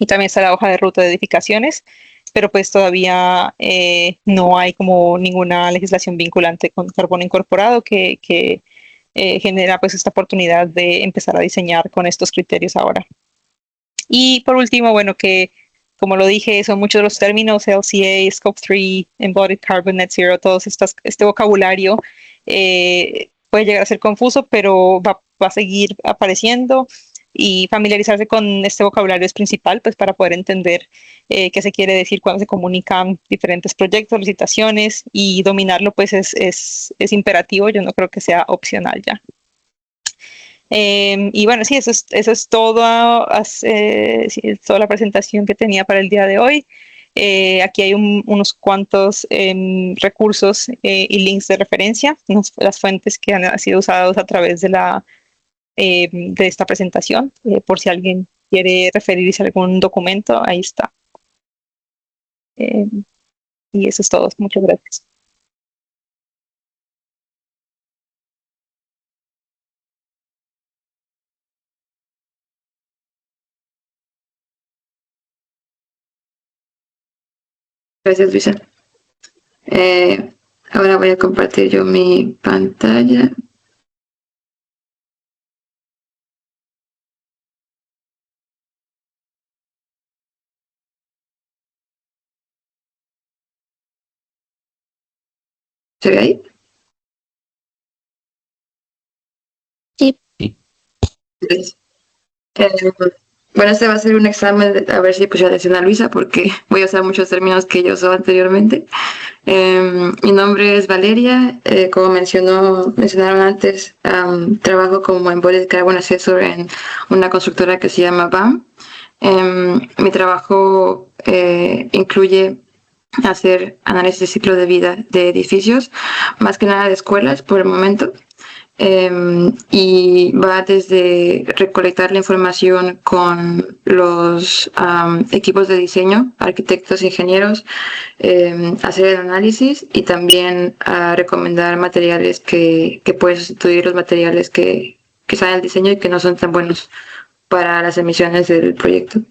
también está la hoja de ruta de edificaciones pero pues todavía no hay como ninguna legislación vinculante con carbono incorporado que genera pues esta oportunidad de empezar a diseñar con estos criterios ahora. Y por último, bueno, que como lo dije, son muchos los términos, LCA, Scope 3, Embodied Carbon, Net Zero, todos este vocabulario puede llegar a ser confuso, pero va a seguir apareciendo, y familiarizarse con este vocabulario es principal, pues para poder entender qué se quiere decir cuando se comunican diferentes proyectos, licitaciones, y dominarlo pues es imperativo, yo no creo que sea opcional ya. Y bueno, sí, eso es todo, sí, es toda la presentación que tenía para el día de hoy. Aquí hay unos cuantos recursos y links de referencia, las fuentes que han sido usados a través de esta presentación, por si alguien quiere referirse a algún documento, ahí está. Y eso es todo. Muchas gracias. Gracias, Luisa. Ahora voy a compartir yo mi pantalla. ¿Se ve ahí? Sí. Bueno, este va a ser un examen a ver si puse atención a Luisa, porque voy a usar muchos términos que ella usó anteriormente. Mi nombre es Valeria, como mencionaron antes, trabajo como Embodied Carbon Assessor en una constructora que se llama BAM. Mi trabajo incluye hacer análisis de ciclo de vida de edificios, más que nada de escuelas por el momento. Y va desde recolectar la información con los equipos de diseño, arquitectos, ingenieros, hacer el análisis y también a recomendar materiales que pueden sustituir los materiales que salen del diseño y que no son tan buenos para las emisiones del proyecto.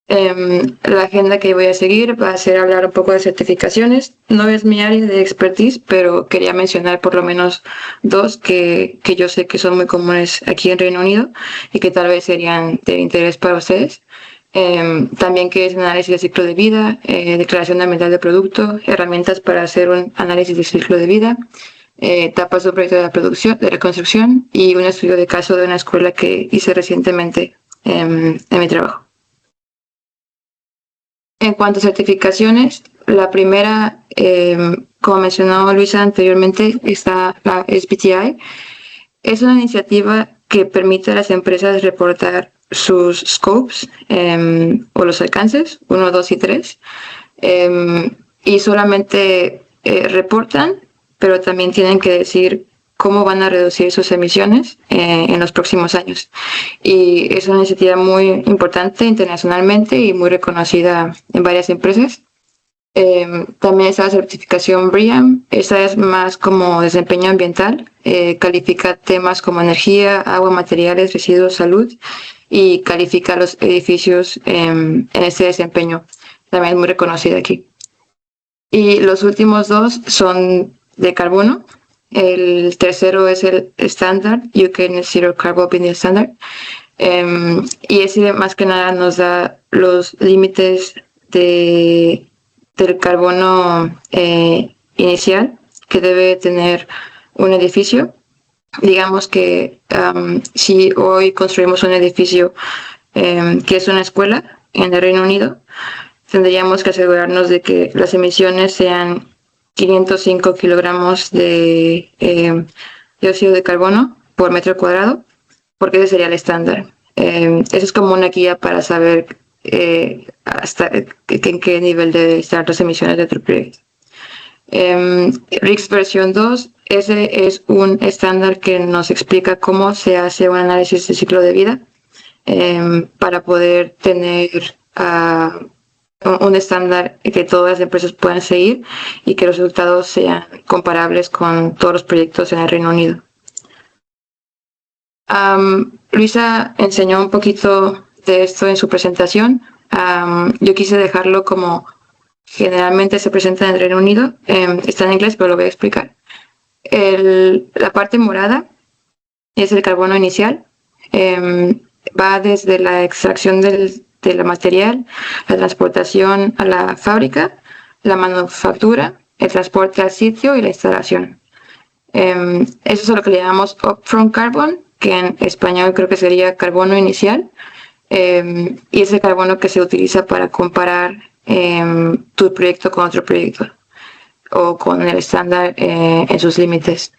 La agenda que voy a seguir va a ser hablar un poco de certificaciones. No es mi área de expertise, pero quería mencionar por lo menos dos que yo sé que son muy comunes aquí en Reino Unido y que tal vez serían de interés para ustedes. También que es análisis de ciclo de vida, declaración ambiental de producto, herramientas para hacer un análisis de ciclo de vida, etapas de un proyecto de reconstrucción y un estudio de caso de una escuela que hice recientemente en mi trabajo. En cuanto a certificaciones, la primera, como mencionó Luisa anteriormente, está la SBTi. Es una iniciativa que permite a las empresas reportar sus scopes o los alcances, 1, 2 y 3, y solamente reportan, pero también tienen que decir cómo van a reducir sus emisiones en los próximos años. Y es una iniciativa muy importante internacionalmente y muy reconocida en varias empresas. También está la certificación BREEAM. Esta es más como desempeño ambiental. Califica temas como energía, agua, materiales, residuos, salud y califica los edificios en este desempeño. También es muy reconocida aquí. Y los últimos dos son de carbono. El tercero es el estándar, UK Net Zero Carbon Business Standard, y ese más que nada nos da los límites del carbono inicial que debe tener un edificio. Digamos que si hoy construimos un edificio que es una escuela en el Reino Unido, tendríamos que asegurarnos de que las emisiones sean 505 kilogramos de dióxido de carbono por metro cuadrado, porque ese sería el estándar. Eso es como una guía para saber hasta en qué nivel deben estar las emisiones de tu proyecto. RICS versión 2, ese es un estándar que nos explica cómo se hace un análisis de ciclo de vida para poder tener un estándar que todas las empresas puedan seguir y que los resultados sean comparables con todos los proyectos en el Reino Unido. Luisa enseñó un poquito de esto en su presentación, Yo quise dejarlo como generalmente se presenta en el Reino Unido. Está en inglés, pero lo voy a explicar. La parte morada es el carbono inicial. Va desde la extracción del material, la transportación a la fábrica, la manufactura, el transporte al sitio y la instalación. Eso es lo que le llamamos upfront carbon, que en español creo que sería carbono inicial, y es el carbono que se utiliza para comparar tu proyecto con otro proyecto o con el estándar en sus límites.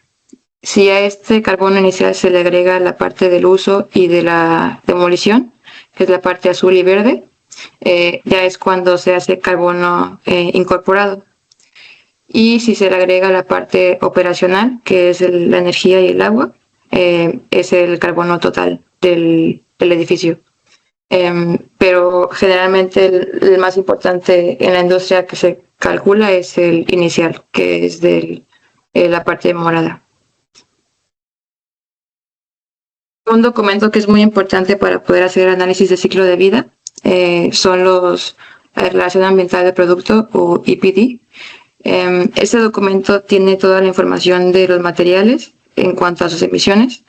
Si a este carbono inicial se le agrega la parte del uso y de la demolición, que es la parte azul y verde, ya es cuando se hace carbono incorporado. Y si se le agrega la parte operacional, que es la energía y el agua, es el carbono total del edificio. Pero generalmente el más importante en la industria que se calcula es el inicial, que es de la parte morada. Un documento que es muy importante para poder hacer análisis de ciclo de vida son la relación ambiental del producto, o EPD. Este documento tiene toda la información de los materiales en cuanto a sus emisiones.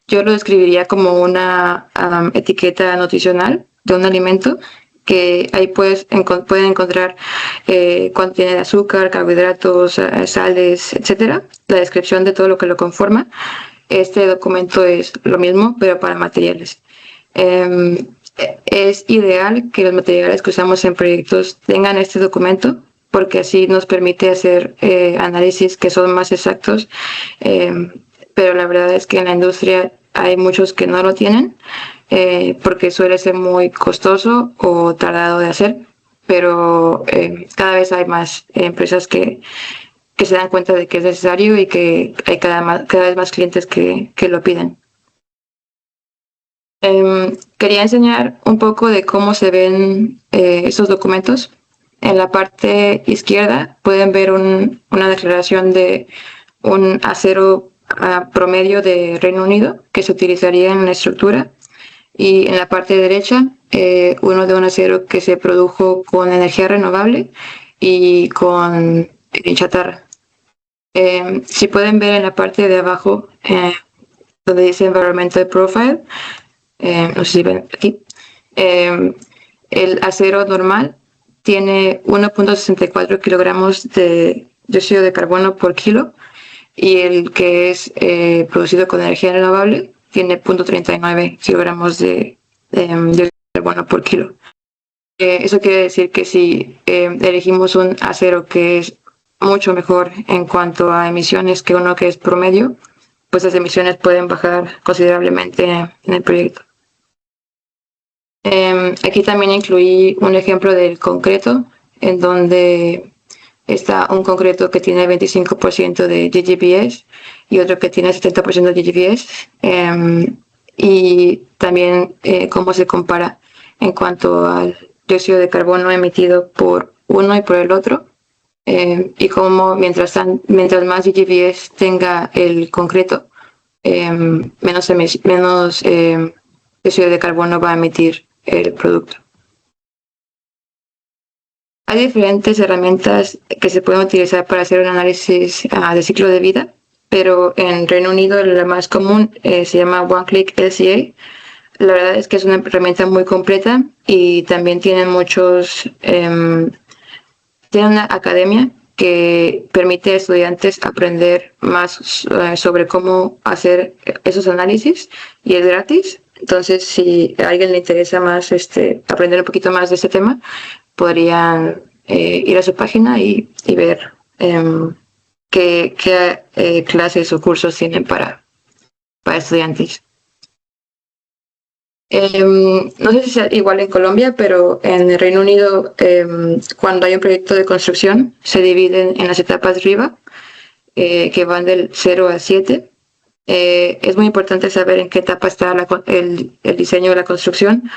Yo lo describiría como una etiqueta nutricional de un alimento, que ahí pueden encontrar cuánto tiene de azúcar, carbohidratos, sales, etcétera, la descripción de todo lo que lo conforma. Este documento es lo mismo, pero para materiales. Es ideal que los materiales que usamos en proyectos tengan este documento, porque así nos permite hacer análisis que son más exactos, pero la verdad es que en la industria hay muchos que no lo tienen, porque suele ser muy costoso o tardado de hacer, pero cada vez hay más empresas que se dan cuenta de que es necesario y que hay cada vez más clientes que lo piden. Quería enseñar un poco de cómo se ven estos documentos. En la parte izquierda pueden ver una declaración de un acero promedio de Reino Unido que se utilizaría en la estructura, y en la parte derecha uno de un acero que se produjo con energía renovable y con chatarra. Si pueden ver en la parte de abajo donde dice Environmental Profile, no sé si ven aquí, el acero normal tiene 1.64 kilogramos de dióxido de carbono por kilo, y el que es producido con energía renovable tiene 0.39 kilogramos de dióxido de carbono por kilo. Eso quiere decir que si elegimos un acero que es mucho mejor en cuanto a emisiones que uno que es promedio, pues las emisiones pueden bajar considerablemente en el proyecto. Aquí también incluí un ejemplo del concreto, en donde está un concreto que tiene 25% de GGBS y otro que tiene 70% de GGBS, y también cómo se compara en cuanto al dióxido de carbono emitido por uno y por el otro, y cómo mientras más GGBS tenga el concreto, menos dióxido de carbono va a emitir el producto. Hay diferentes herramientas que se pueden utilizar para hacer un análisis de ciclo de vida, pero en Reino Unido la más común se llama One Click LCA. La verdad es que es una herramienta muy completa, y también tienen tiene una academia que permite a estudiantes aprender más sobre cómo hacer esos análisis, y es gratis. Entonces, si a alguien le interesa más aprender un poquito más de este tema, podrían ir a su página y ver qué clases o cursos tienen para estudiantes. No sé si es igual en Colombia, pero en el Reino Unido, cuando hay un proyecto de construcción, se dividen en las etapas RIBA, que van del 0 al 7. Es muy importante saber en qué etapa está el diseño de la construcción,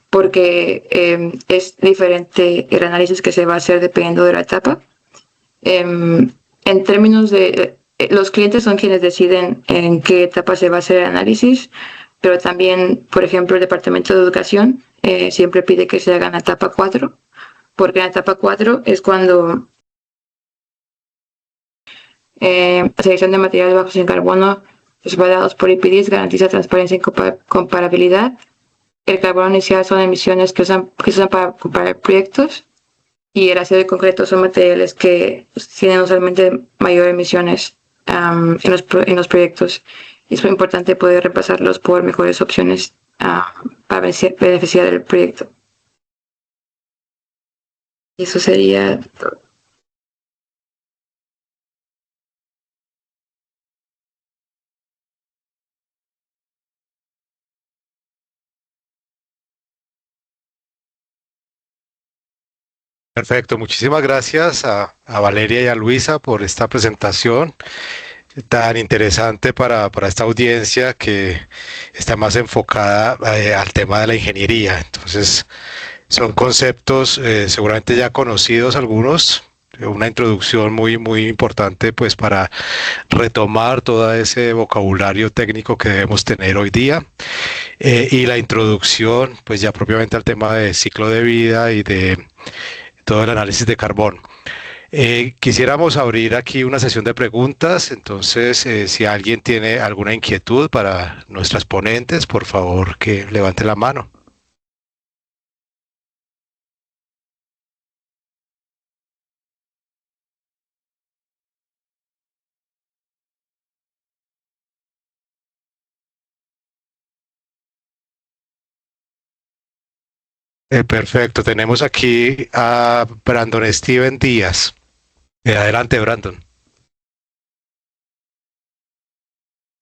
porque es diferente el análisis que se va a hacer dependiendo de la etapa. En términos de los clientes son quienes deciden en qué etapa se va a hacer el análisis, pero también, por ejemplo, el Departamento de Educación siempre pide que se haga en la etapa 4, porque en la etapa 4 es cuando la selección de materiales bajos en carbono respaldados por IPDs garantiza transparencia y comparabilidad. El carbono inicial son emisiones que se usan para comparar proyectos, y el acero y concreto son materiales que tienen usualmente mayores emisiones en los proyectos. Es muy importante poder repasarlos por mejores opciones para beneficiar el proyecto. Y eso sería todo. Perfecto, muchísimas gracias a Valeria y a Luisa por esta presentación tan interesante para esta audiencia que está más enfocada al tema de la ingeniería. Entonces, son conceptos seguramente ya conocidos algunos, una introducción muy importante pues para retomar todo ese vocabulario técnico que debemos tener hoy día, y la introducción pues ya propiamente al tema de ciclo de vida y de todo el análisis de carbón. Quisiéramos abrir aquí una sesión de preguntas, entonces si alguien tiene alguna inquietud para nuestras ponentes, por favor que levante la mano. Perfecto, tenemos aquí a Brandon Steven Díaz. Adelante, Brandon.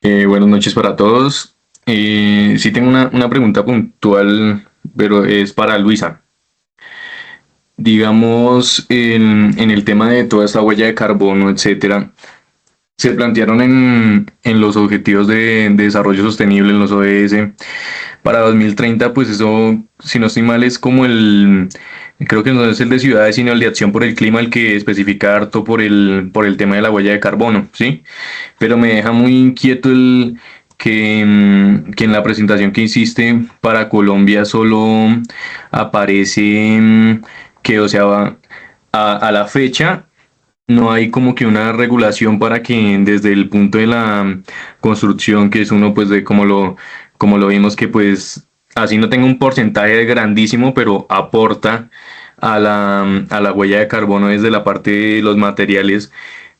Buenas noches para todos. Sí tengo una pregunta puntual, pero es para Luisa. Digamos, en el tema de toda esta huella de carbono, etcétera, se plantearon en los objetivos de desarrollo sostenible, en los ODS, para 2030, pues eso, si no estoy mal, es como creo que no es el de ciudades, sino el de acción por el clima, el que especifica harto por el tema de la huella de carbono, ¿sí? Pero me deja muy inquieto que en la presentación que hiciste para Colombia solo aparece que, o sea, a la fecha no hay como que una regulación para que desde el punto de la construcción, que es uno pues de como lo vimos, que pues así no tenga un porcentaje grandísimo, pero aporta a la huella de carbono desde la parte de los materiales,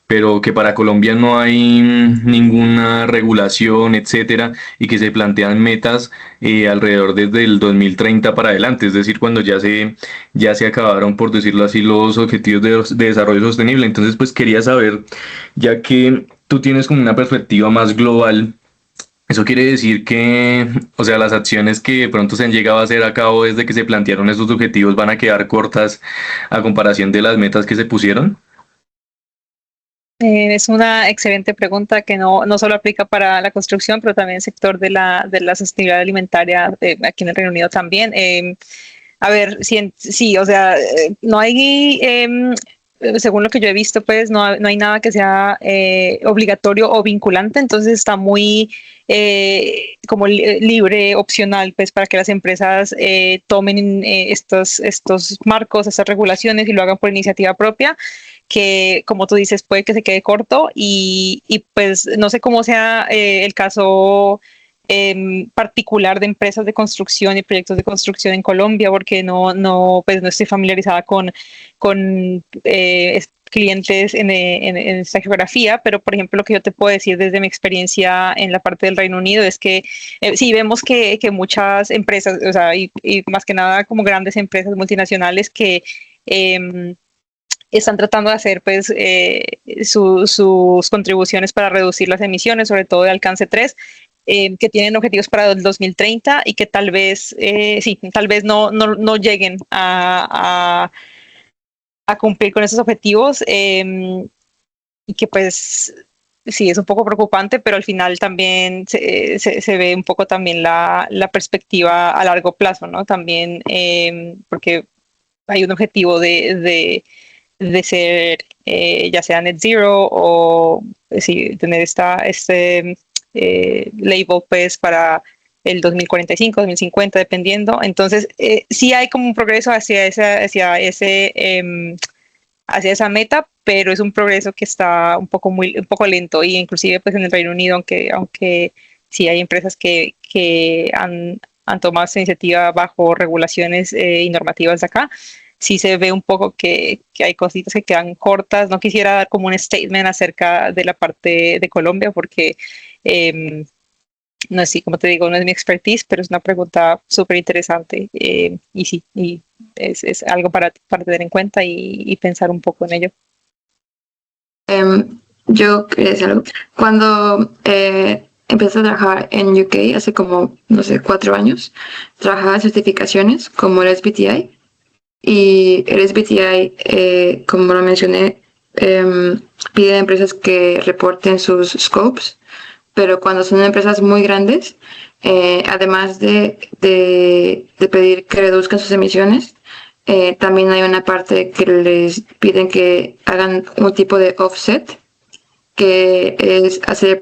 pero que para Colombia no hay ninguna regulación, etcétera, y que se plantean metas alrededor desde el 2030 para adelante, es decir, cuando ya se acabaron, por decirlo así, los objetivos de desarrollo sostenible. Entonces, pues quería saber, ya que tú tienes como una perspectiva más global, eso quiere decir que, o sea, las acciones que de pronto se han llegado a hacer a cabo desde que se plantearon estos objetivos van a quedar cortas a comparación de las metas que se pusieron. Es una excelente pregunta que no solo aplica para la construcción, pero también el sector de la sostenibilidad alimentaria aquí en el Reino Unido también. A ver, sí, o sea, no hay, según lo que yo he visto, pues no hay nada que sea obligatorio o vinculante, entonces está muy como libre, opcional, pues para que las empresas tomen estos marcos, estas regulaciones y lo hagan por iniciativa propia, que como tú dices puede que se quede corto y pues no sé cómo sea el caso particular de empresas de construcción y proyectos de construcción en Colombia, porque pues no estoy familiarizada con clientes en esta geografía, pero por ejemplo lo que yo te puedo decir desde mi experiencia en la parte del Reino Unido es que sí vemos que muchas empresas, o sea, y más que nada como grandes empresas multinacionales que están tratando de hacer pues sus contribuciones para reducir las emisiones, sobre todo de alcance 3, que tienen objetivos para el 2030 y que tal vez no lleguen a cumplir con esos objetivos, y que pues sí es un poco preocupante, pero al final también se ve un poco también la perspectiva a largo plazo, ¿no? También porque hay un objetivo de ser ya sea net zero o sí, tener este label pues para el 2045, 2050, dependiendo. Entonces, sí hay como un progreso hacia esa meta, pero es un progreso que está un poco lento, y inclusive pues en el Reino Unido, aunque sí hay empresas que han tomado esta iniciativa bajo regulaciones y normativas de acá, sí se ve un poco que hay cositas que quedan cortas. No quisiera dar como un statement acerca de la parte de Colombia porque no es, como te digo, no es mi expertise, pero es una pregunta súper interesante, y sí, y es algo para tener en cuenta y pensar un poco en ello. Yo quería decir algo. Cuando empecé a trabajar en UK hace como, no sé, 4 años, trabajaba en certificaciones como el SBTI. Y el SBTI, como lo mencioné, pide a empresas que reporten sus scopes, pero cuando son empresas muy grandes, además de pedir que reduzcan sus emisiones, también hay una parte que les piden que hagan un tipo de offset, que es hacer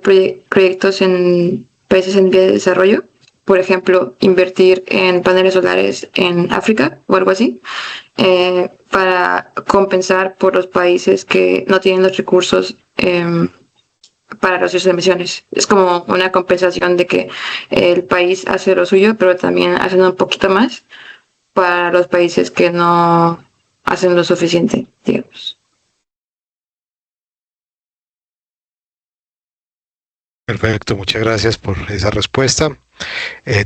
proyectos en países en vía de desarrollo. Por ejemplo, invertir en paneles solares en África o algo así, para compensar por los países que no tienen los recursos para reducir sus emisiones. Es como una compensación de que el país hace lo suyo, pero también hacen un poquito más para los países que no hacen lo suficiente, digamos. Perfecto, muchas gracias por esa respuesta.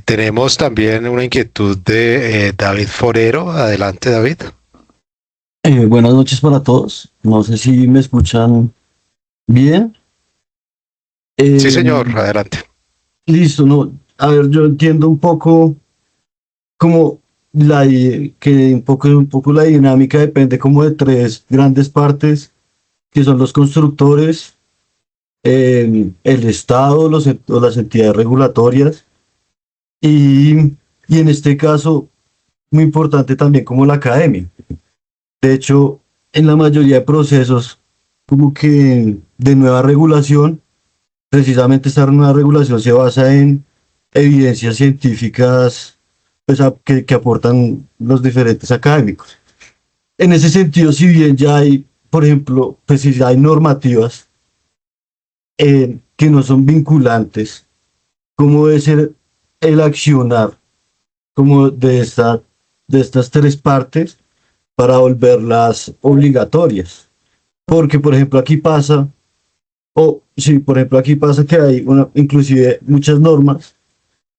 Tenemos también una inquietud de David Forero. Adelante, David. Buenas noches para todos. No sé si me escuchan bien. Sí, señor, adelante. Listo, no. A ver, yo entiendo un poco como un poco la dinámica depende como de 3 grandes partes, que son los constructores, el Estado, o las entidades regulatorias, y en este caso, muy importante también como la academia. De hecho, en la mayoría de procesos como que de nueva regulación, precisamente esta nueva regulación se basa en evidencias científicas, pues, que aportan los diferentes académicos. En ese sentido, si bien ya hay, por ejemplo, pues si hay normativas que no son vinculantes, ¿cómo debe ser el accionar como de estas 3 partes para volverlas obligatorias? Porque, por ejemplo, aquí pasa que hay inclusive muchas normas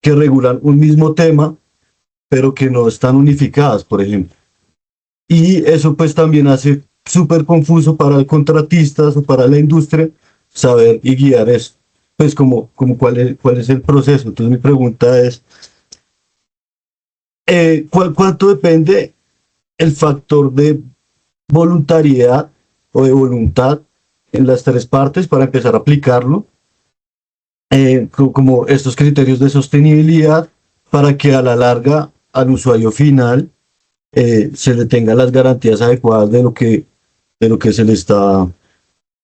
que regulan un mismo tema, pero que no están unificadas, por ejemplo. Y eso pues también hace súper confuso para el contratista o para la industria saber y guiar eso. Pues como cuál es el proceso. Entonces mi pregunta es, ¿cuánto depende el factor de voluntariedad o de voluntad en las 3 partes para empezar a aplicarlo? Como estos criterios de sostenibilidad, para que a la larga al usuario final se le tenga las garantías adecuadas de lo que se le está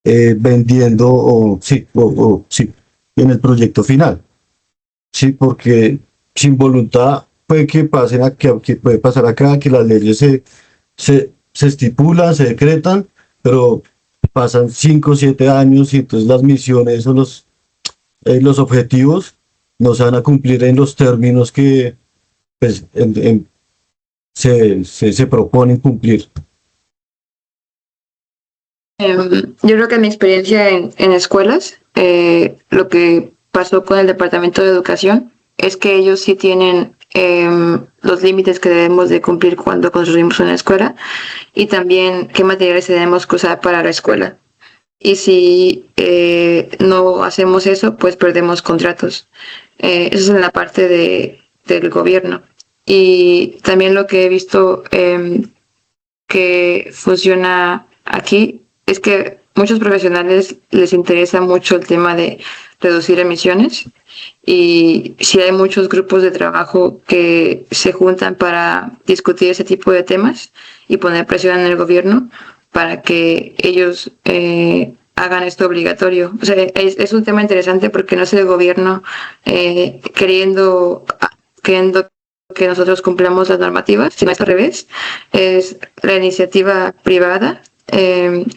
vendiendo sí, en el proyecto final. Sí, porque sin voluntad puede que puede pasar acá que las leyes se estipulan, se decretan, pero pasan 5 o 7 años y entonces las misiones o los objetivos no se van a cumplir en los términos que pues, se proponen cumplir. Yo creo que en mi experiencia en escuelas, lo que pasó con el Departamento de Educación es que ellos sí tienen los límites que debemos de cumplir cuando construimos una escuela, y también qué materiales tenemos que usar para la escuela. Y si no hacemos eso, pues perdemos contratos. Eso es en la parte del gobierno. Y también lo que he visto que funciona aquí es que muchos profesionales les interesa mucho el tema de reducir emisiones, y si hay muchos grupos de trabajo que se juntan para discutir ese tipo de temas y poner presión en el gobierno para que ellos hagan esto obligatorio. O sea, es un tema interesante porque no es el gobierno queriendo que nosotros cumplamos las normativas, sino es al revés. Es la iniciativa privada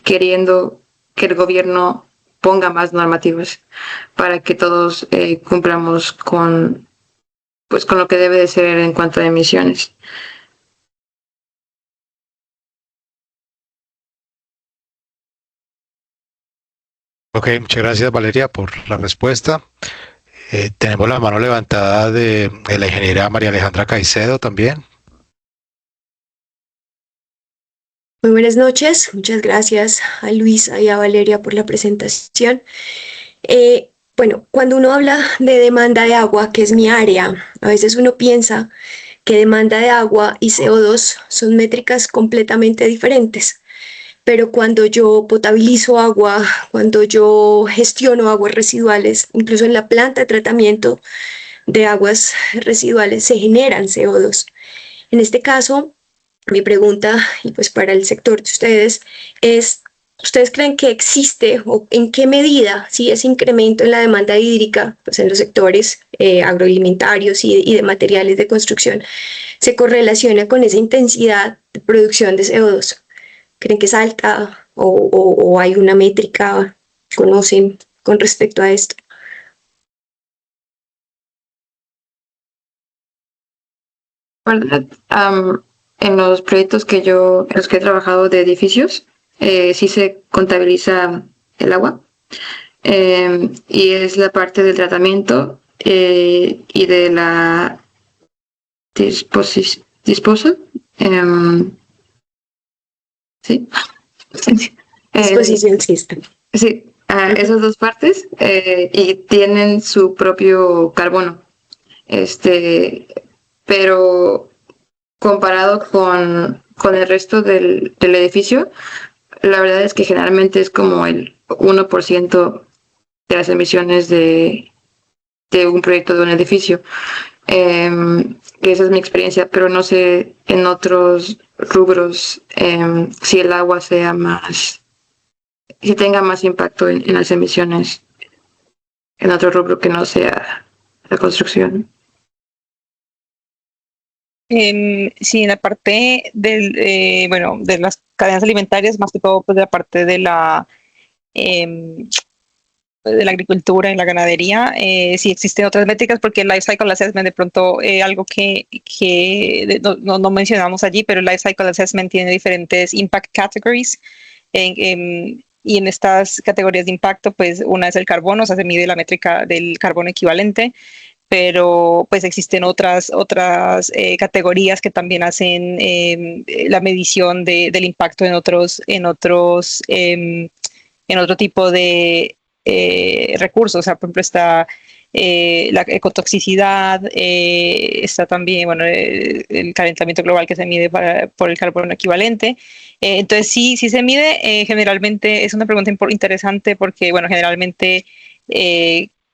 queriendo que el gobierno ponga más normativas para que todos cumplamos con lo que debe de ser en cuanto a emisiones. Ok, muchas gracias Valeria por la respuesta. Tenemos la mano levantada de la ingeniera María Alejandra Caicedo también. Muy buenas noches, muchas gracias a Luisa y a Valeria por la presentación. Bueno, cuando uno habla de demanda de agua, que es mi área, a veces uno piensa que demanda de agua y CO2 son métricas completamente diferentes. Pero cuando yo potabilizo agua, cuando yo gestiono aguas residuales, incluso en la planta de tratamiento de aguas residuales se generan CO2. En este caso, mi pregunta, y pues para el sector de ustedes, es, ¿ustedes creen que existe o en qué medida, si ese incremento en la demanda hídrica, pues en los sectores agroalimentarios y de materiales de construcción, se correlaciona con esa intensidad de producción de CO2? ¿Creen que es alta o hay una métrica, conocen con respecto a esto? ¿Verdad? En los proyectos en los que he trabajado de edificios, sí se contabiliza el agua y es la parte del tratamiento y de la disposa. Sí. Disposición sí está. Sí, esas dos partes y tienen su propio carbono. Pero comparado con el resto del edificio, la verdad es que generalmente es como el 1% de las emisiones de un proyecto de un edificio. Esa es mi experiencia, pero no sé en otros rubros si el agua sea más, si tenga más impacto en las emisiones en otro rubro que no sea la construcción. Sí, en la parte de las cadenas alimentarias, más que todo pues de la parte de la agricultura y la ganadería, sí existen otras métricas porque el Life Cycle Assessment de pronto algo que no mencionamos allí, pero el Life Cycle Assessment tiene diferentes impact categories y en estas categorías de impacto pues una es el carbono, o sea se mide la métrica del carbono equivalente, pero pues existen otras categorías que también hacen la medición del impacto en otro tipo de recursos. O sea, por ejemplo, está la ecotoxicidad, está también el calentamiento global que se mide por el carbono equivalente. Entonces, sí se mide. Generalmente es una pregunta interesante porque, bueno, generalmente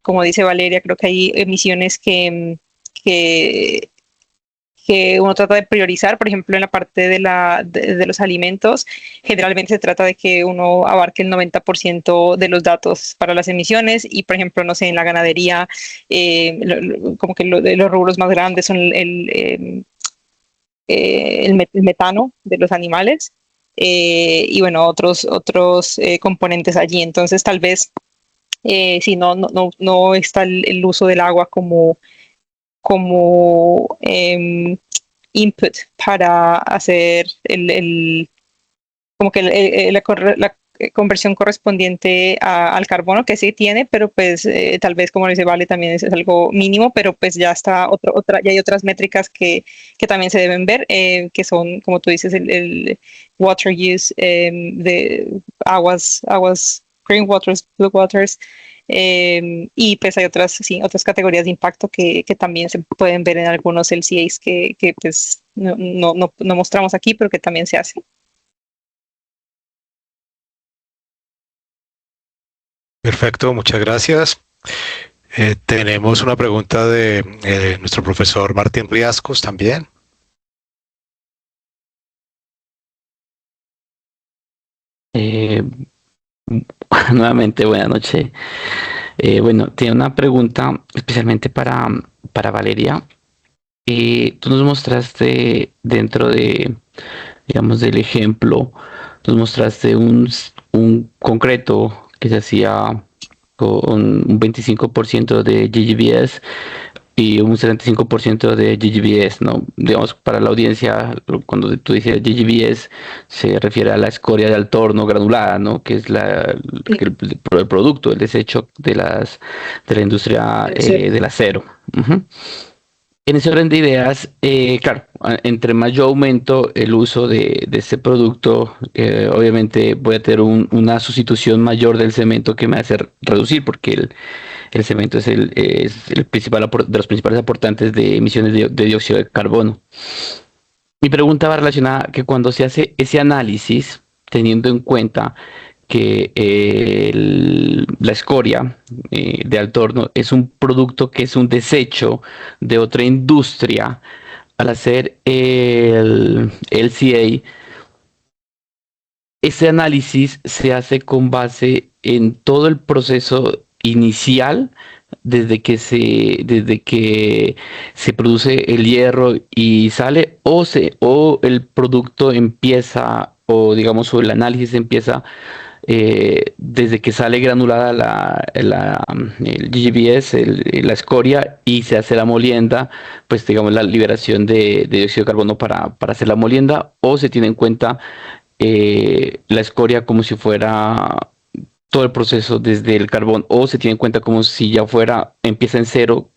como dice Valeria, creo que hay emisiones que uno trata de priorizar, por ejemplo, en la parte de los alimentos, generalmente se trata de que uno abarque el 90% de los datos para las emisiones y, por ejemplo, no sé, en la ganadería, como que los rubros más grandes son el metano de los animales y, bueno, otros componentes allí. Entonces, tal vez si no está el uso del agua como input para hacer como que la conversión correspondiente al carbono que sí tiene, pero pues tal vez como dice Vale también es algo mínimo, pero pues ya está ya hay otras métricas que también se deben ver, que son como tú dices el water use de aguas green waters, blue waters, y pues hay otras categorías de impacto que también se pueden ver en algunos LCAs que pues no mostramos aquí, pero que también se hacen. Perfecto, muchas gracias. Tenemos una pregunta de nuestro profesor Martín Riascos también. Nuevamente, buenas noches. Bueno, tiene una pregunta especialmente para Valeria. Tú nos mostraste dentro de, digamos, del ejemplo, nos mostraste un concreto que se hacía con un 25% de GGBS y un 75% de GGBS, ¿no? Digamos, para la audiencia, cuando tú dices GGBS, se refiere a la escoria de Altorno granulada, ¿no? Que es el producto, el desecho de la industria del acero. Ujú. En ese orden de ideas, claro, entre más yo aumento el uso de este producto, obviamente voy a tener una sustitución mayor del cemento que me hace reducir, porque el cemento es el principal de los principales aportantes de emisiones de dióxido de carbono. Mi pregunta va relacionada que cuando se hace ese análisis, teniendo en cuenta que la escoria de Altorno es un producto que es un desecho de otra industria, al hacer el LCA, ese análisis se hace con base en todo el proceso inicial, desde que se produce el hierro y sale, o el producto empieza, o digamos, o el análisis empieza desde que sale granulada el GGBS, la escoria, y se hace la molienda, pues digamos la liberación de dióxido de carbono para hacer la molienda, o se tiene en cuenta la escoria como si fuera todo el proceso desde el carbón, o se tiene en cuenta como si ya empieza en cero,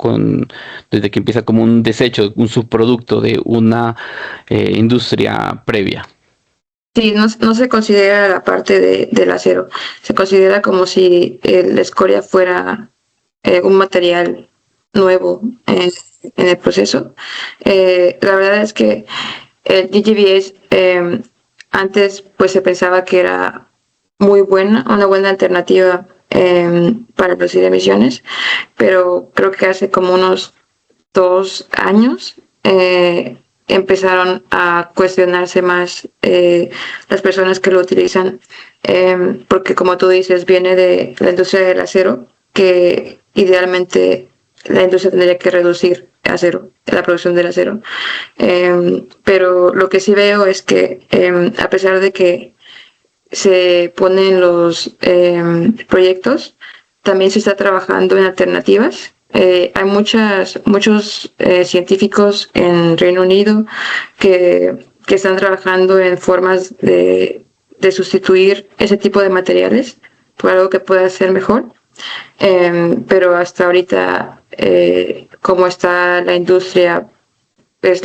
desde que empieza como un desecho, un subproducto de una industria previa. Sí, no se considera la parte del acero, se considera como si la escoria fuera un material nuevo en el proceso. La verdad es que el GGBS antes pues se pensaba que era una buena alternativa para reducir emisiones, pero creo que hace como unos 2 años empezaron a cuestionarse más las personas que lo utilizan, porque como tú dices, viene de la industria del acero, que idealmente la industria tendría que reducir la producción del acero. Pero lo que sí veo es que a pesar de que se ponen los proyectos, también se está trabajando en alternativas. Hay muchos científicos en Reino Unido que están trabajando en formas de sustituir ese tipo de materiales por algo que pueda ser mejor. Pero hasta ahorita, como está la industria, es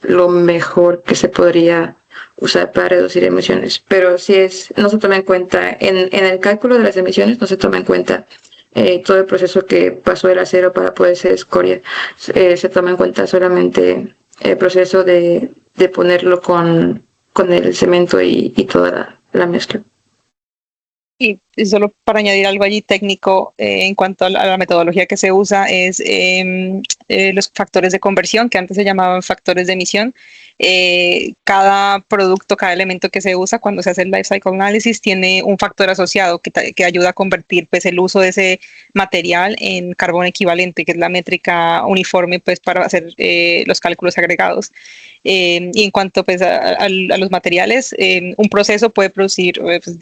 lo mejor que se podría usar para reducir emisiones. Pero no se toma en cuenta, en el cálculo de las emisiones no se toma en cuenta todo el proceso que pasó el acero para poder ser escoria. Se toma en cuenta solamente el proceso de ponerlo con el cemento y toda la mezcla. Y solo para añadir algo allí técnico en cuanto a la metodología que se usa es los factores de conversión, que antes se llamaban factores de emisión. Cada producto, cada elemento que se usa cuando se hace el life cycle analysis tiene un factor asociado que ayuda a convertir pues, el uso de ese material en carbono equivalente, que es la métrica uniforme pues, para hacer los cálculos agregados. Y en cuanto pues, a los materiales, un proceso puede producir pues,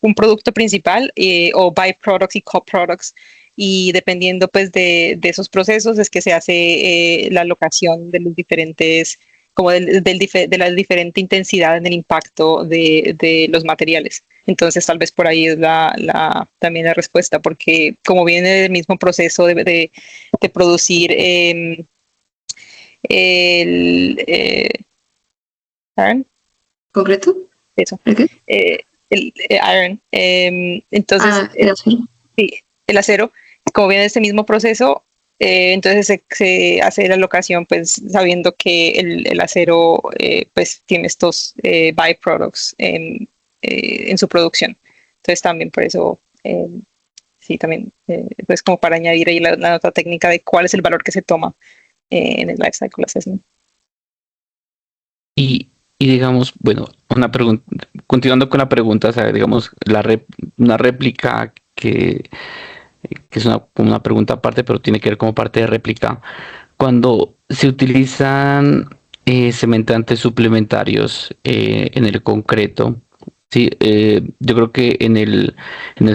un producto principal o byproducts y coproducts, y dependiendo pues de esos procesos es que se hace la alocación de los diferentes, como de la diferente intensidad en el impacto de los materiales. Entonces tal vez por ahí es también la respuesta, porque como viene del mismo proceso de producir iron. ¿Concreto? Eso. ¿Okay? El iron. Entonces, el acero. Sí, el acero, como viene de este mismo proceso, entonces se hace la alocación pues sabiendo que el acero pues tiene estos byproducts en su producción. Entonces también por eso, sí, también pues como para añadir ahí la nota técnica de cuál es el valor que se toma en el life cycle assessment. Y digamos, bueno, una pregunta, continuando con la pregunta, o sea, digamos, una réplica que es como una pregunta aparte, pero tiene que ver como parte de réplica. Cuando se utilizan cementantes suplementarios en el concreto, sí, yo creo que en el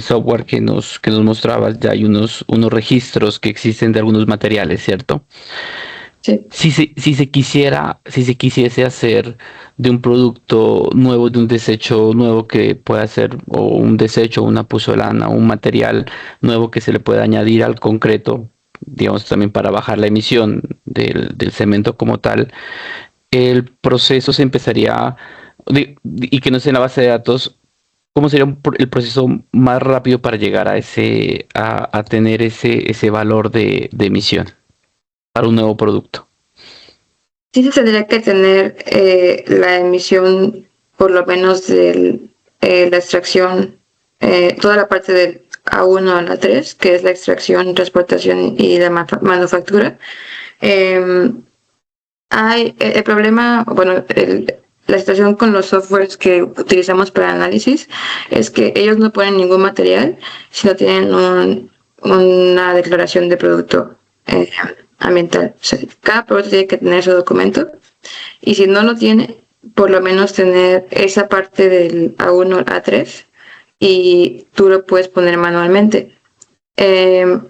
software que nos mostrabas ya hay unos registros que existen de algunos materiales, ¿cierto? Sí. Si se quisiese hacer de un producto nuevo, de un desecho nuevo que pueda ser, o un desecho, una pozolana, un material nuevo que se le pueda añadir al concreto, digamos también para bajar la emisión del cemento como tal, el proceso se empezaría, y que no sea en la base de datos, ¿cómo sería el proceso más rápido para llegar a tener ese valor de emisión para un nuevo producto? Sí se tendría que tener la emisión, por lo menos de la extracción, toda la parte del A1 a la 3, que es la extracción, transportación y la manufactura. Hay el problema, bueno, la situación con los softwares que utilizamos para análisis es que ellos no ponen ningún material si no tienen una declaración de producto ambiental. O sea, cada producto tiene que tener su documento y si no lo tiene, por lo menos tener esa parte del A1 a 3 y tú lo puedes poner manualmente.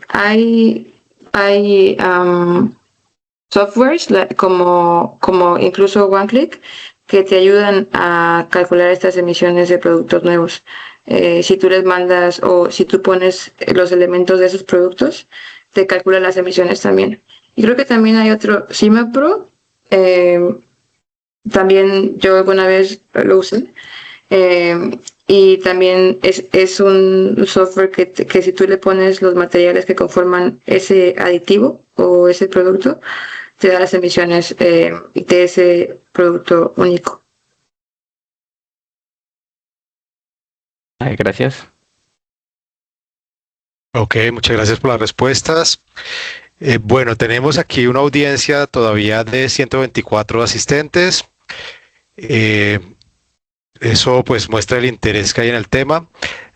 Hay softwares como incluso OneClick que te ayudan a calcular estas emisiones de productos nuevos. Si tú les mandas o si tú pones los elementos de esos productos, te calcula las emisiones también. Y creo que también hay otro, CIMAPro, también yo alguna vez lo usé. Y también es un software que si tú le pones los materiales que conforman ese aditivo o ese producto, te da las emisiones de ese producto único. Gracias. Ok, muchas gracias por las respuestas. Bueno, tenemos aquí una audiencia todavía de 124 asistentes. Eso pues muestra el interés que hay en el tema.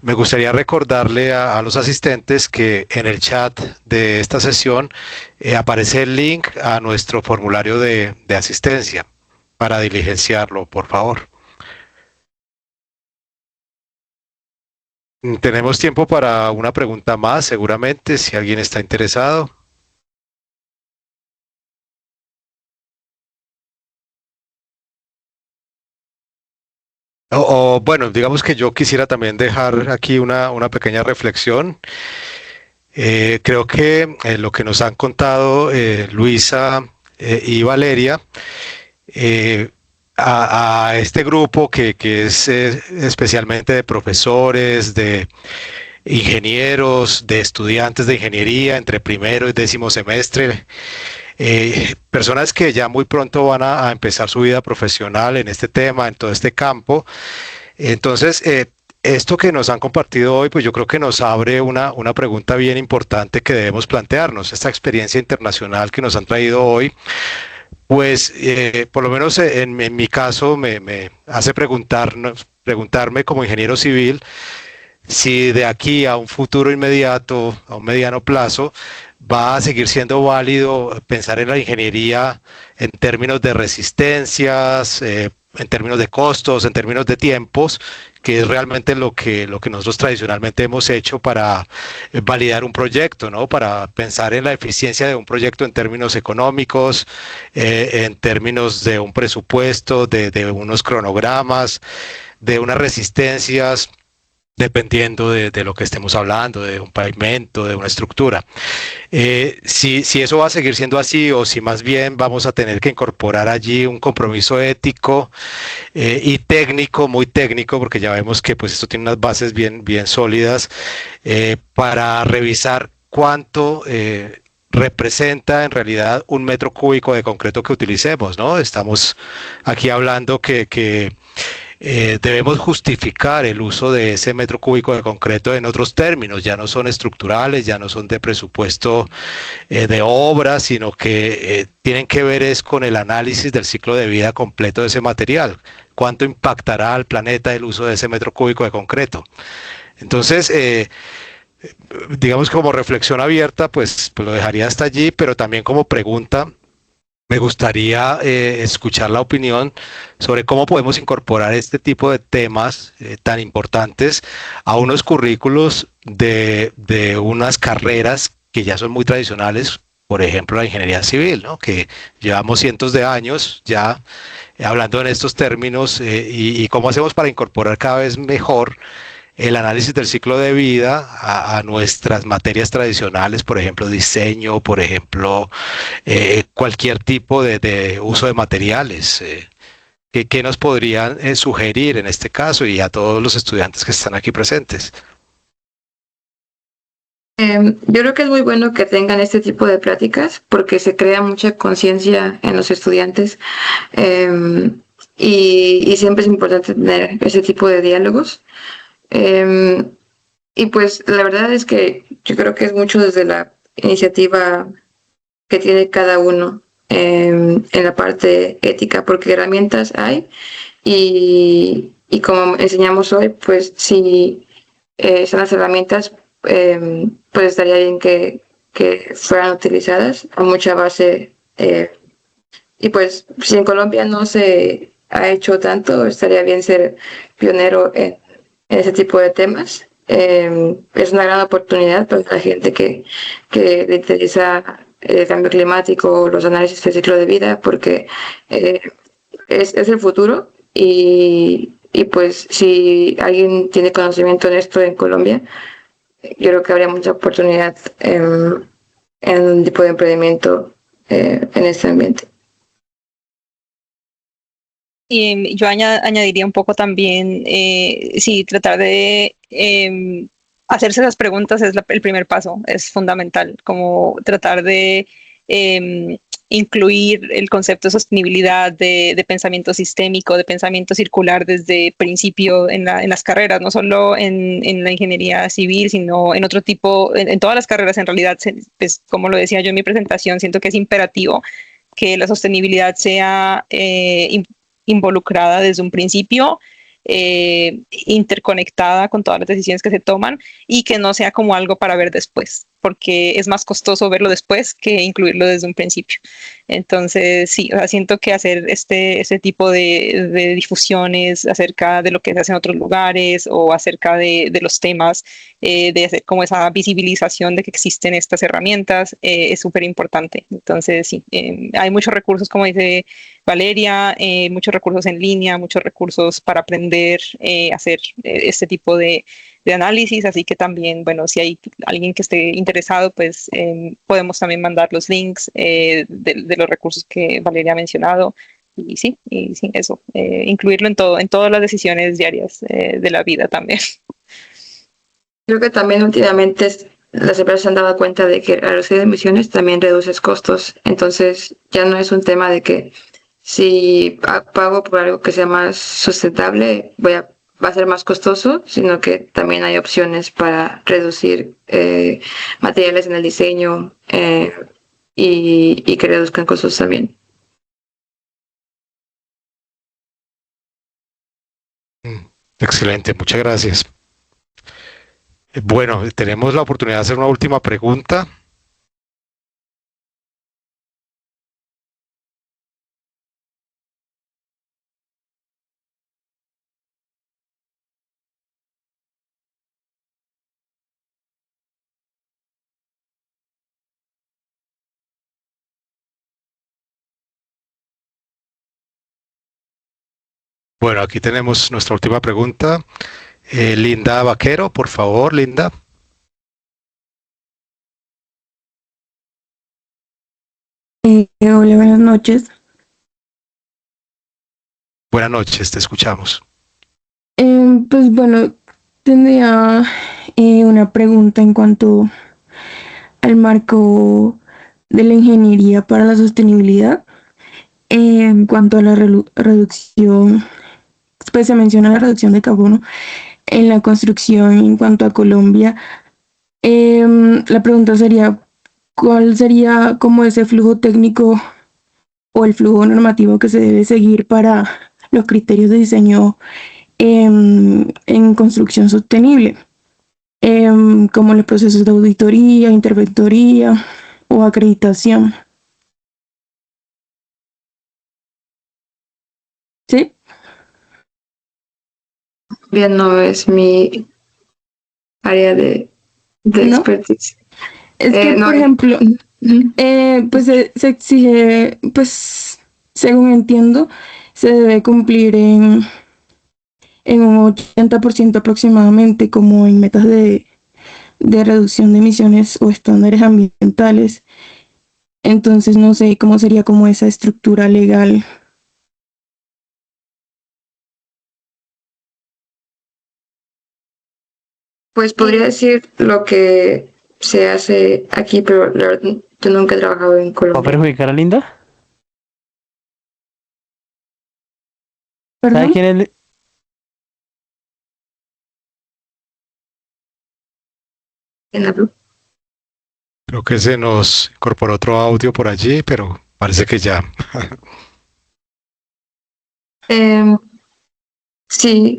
Me gustaría recordarle a los asistentes que en el chat de esta sesión aparece el link a nuestro formulario de asistencia para diligenciarlo, por favor. Tenemos tiempo para una pregunta más, seguramente, si alguien está interesado. Bueno, digamos que yo quisiera también dejar aquí una pequeña reflexión. Creo que lo que nos han contado Luisa y Valeria a este grupo que es especialmente de profesores, de ingenieros, de estudiantes de ingeniería entre primero y décimo semestre, personas que ya muy pronto van a empezar su vida profesional en este tema, en todo este campo. Entonces, esto que nos han compartido hoy, pues yo creo que nos abre una pregunta bien importante que debemos plantearnos. Esta experiencia internacional que nos han traído hoy, pues por lo menos en mi caso me hace preguntarme como ingeniero civil si de aquí a un futuro inmediato, a un mediano plazo, va a seguir siendo válido pensar en la ingeniería en términos de resistencias, en términos de costos, en términos de tiempos, que es realmente lo que nosotros tradicionalmente hemos hecho para validar un proyecto, ¿no? Para pensar en la eficiencia de un proyecto en términos económicos, en términos de un presupuesto, de unos cronogramas, de unas resistencias, dependiendo de lo que estemos hablando, de un pavimento, de una estructura. Si eso va a seguir siendo así o si más bien vamos a tener que incorporar allí un compromiso ético y técnico, muy técnico, porque ya vemos que pues esto tiene unas bases bien sólidas para revisar cuánto representa en realidad un metro cúbico de concreto que utilicemos, ¿no? Estamos aquí hablando que debemos justificar el uso de ese metro cúbico de concreto en otros términos, ya no son estructurales, ya no son de presupuesto de obras, sino que tienen que ver es con el análisis del ciclo de vida completo de ese material. ¿Cuánto impactará al planeta el uso de ese metro cúbico de concreto? Entonces, digamos como reflexión abierta, pues lo dejaría hasta allí, pero también como pregunta, me gustaría escuchar la opinión sobre cómo podemos incorporar este tipo de temas tan importantes a unos currículos de unas carreras que ya son muy tradicionales, por ejemplo la ingeniería civil, ¿no? Que llevamos cientos de años ya hablando en estos términos y cómo hacemos para incorporar cada vez mejor el análisis del ciclo de vida a nuestras materias tradicionales, por ejemplo, diseño, por ejemplo, cualquier tipo de uso de materiales. ¿Qué nos podrían sugerir en este caso y a todos los estudiantes que están aquí presentes? Yo creo que es muy bueno que tengan este tipo de pláticas porque se crea mucha conciencia en los estudiantes y siempre es importante tener ese tipo de diálogos. Y pues la verdad es que yo creo que es mucho desde la iniciativa que tiene cada uno en la parte ética, porque herramientas hay y como enseñamos hoy, pues si son las herramientas, pues estaría bien que fueran utilizadas a mucha base. Y pues si en Colombia no se ha hecho tanto, estaría bien ser pionero en ese tipo de temas. Es una gran oportunidad para la gente que le interesa el cambio climático, los análisis del ciclo de vida, porque es el futuro y pues si alguien tiene conocimiento en esto en Colombia, yo creo que habría mucha oportunidad en un tipo de emprendimiento en este ambiente. Y yo añadiría un poco también, sí, tratar de hacerse esas preguntas es el primer paso, es fundamental, como tratar de incluir el concepto de sostenibilidad, de pensamiento sistémico, de pensamiento circular desde principio en las carreras, no solo en la ingeniería civil, sino en otro tipo, en todas las carreras en realidad, pues, como lo decía yo en mi presentación, siento que es imperativo que la sostenibilidad sea involucrada desde un principio, interconectada con todas las decisiones que se toman y que no sea como algo para ver después, porque es más costoso verlo después que incluirlo desde un principio. Entonces, sí, o sea, siento que hacer ese tipo de difusiones acerca de lo que se hace en otros lugares o acerca de los temas, de hacer como esa visibilización de que existen estas herramientas, es súper importante. Entonces, sí, hay muchos recursos, como dice Valeria, muchos recursos en línea, muchos recursos para aprender a hacer este tipo de análisis, así que también, bueno, si hay alguien que esté interesado, pues podemos también mandar los links de los recursos que Valeria ha mencionado. Y sí, eso, incluirlo en todas las decisiones diarias de la vida también. Creo que también últimamente las empresas se han dado cuenta de que al reducir emisiones también reduces costos, entonces ya no es un tema de que si pago por algo que sea más sustentable, va a ser más costoso, sino que también hay opciones para reducir materiales en el diseño y que reduzcan costos también. Excelente, muchas gracias. Bueno, tenemos la oportunidad de hacer una última pregunta. Bueno, aquí tenemos nuestra última pregunta. Linda Vaquero, por favor, Linda. Hola, buenas noches. Buenas noches, te escuchamos. Pues bueno, tendría una pregunta en cuanto al marco de la ingeniería para la sostenibilidad, en cuanto a la reducción pues se menciona la reducción de carbono en la construcción en cuanto a Colombia. La pregunta sería, ¿cuál sería como ese flujo técnico o el flujo normativo que se debe seguir para los criterios de diseño en construcción sostenible? Como los procesos de auditoría, interventoría o acreditación. ¿Sí? Bien, no es mi área de ¿No? expertise. Es que, No, por ejemplo, pues se exige, pues, según entiendo, se debe cumplir en un 80% aproximadamente, como en metas de reducción de emisiones o estándares ambientales. Entonces, no sé cómo sería como esa estructura legal. pues podría decir lo que se hace aquí, pero la verdad, yo nunca he trabajado en ¿Va a Colombia. perjudicar a Linda? ¿Sabe ¿Perdón? quién es? En la Creo que se nos incorporó otro audio por allí, pero parece que ya. Sí,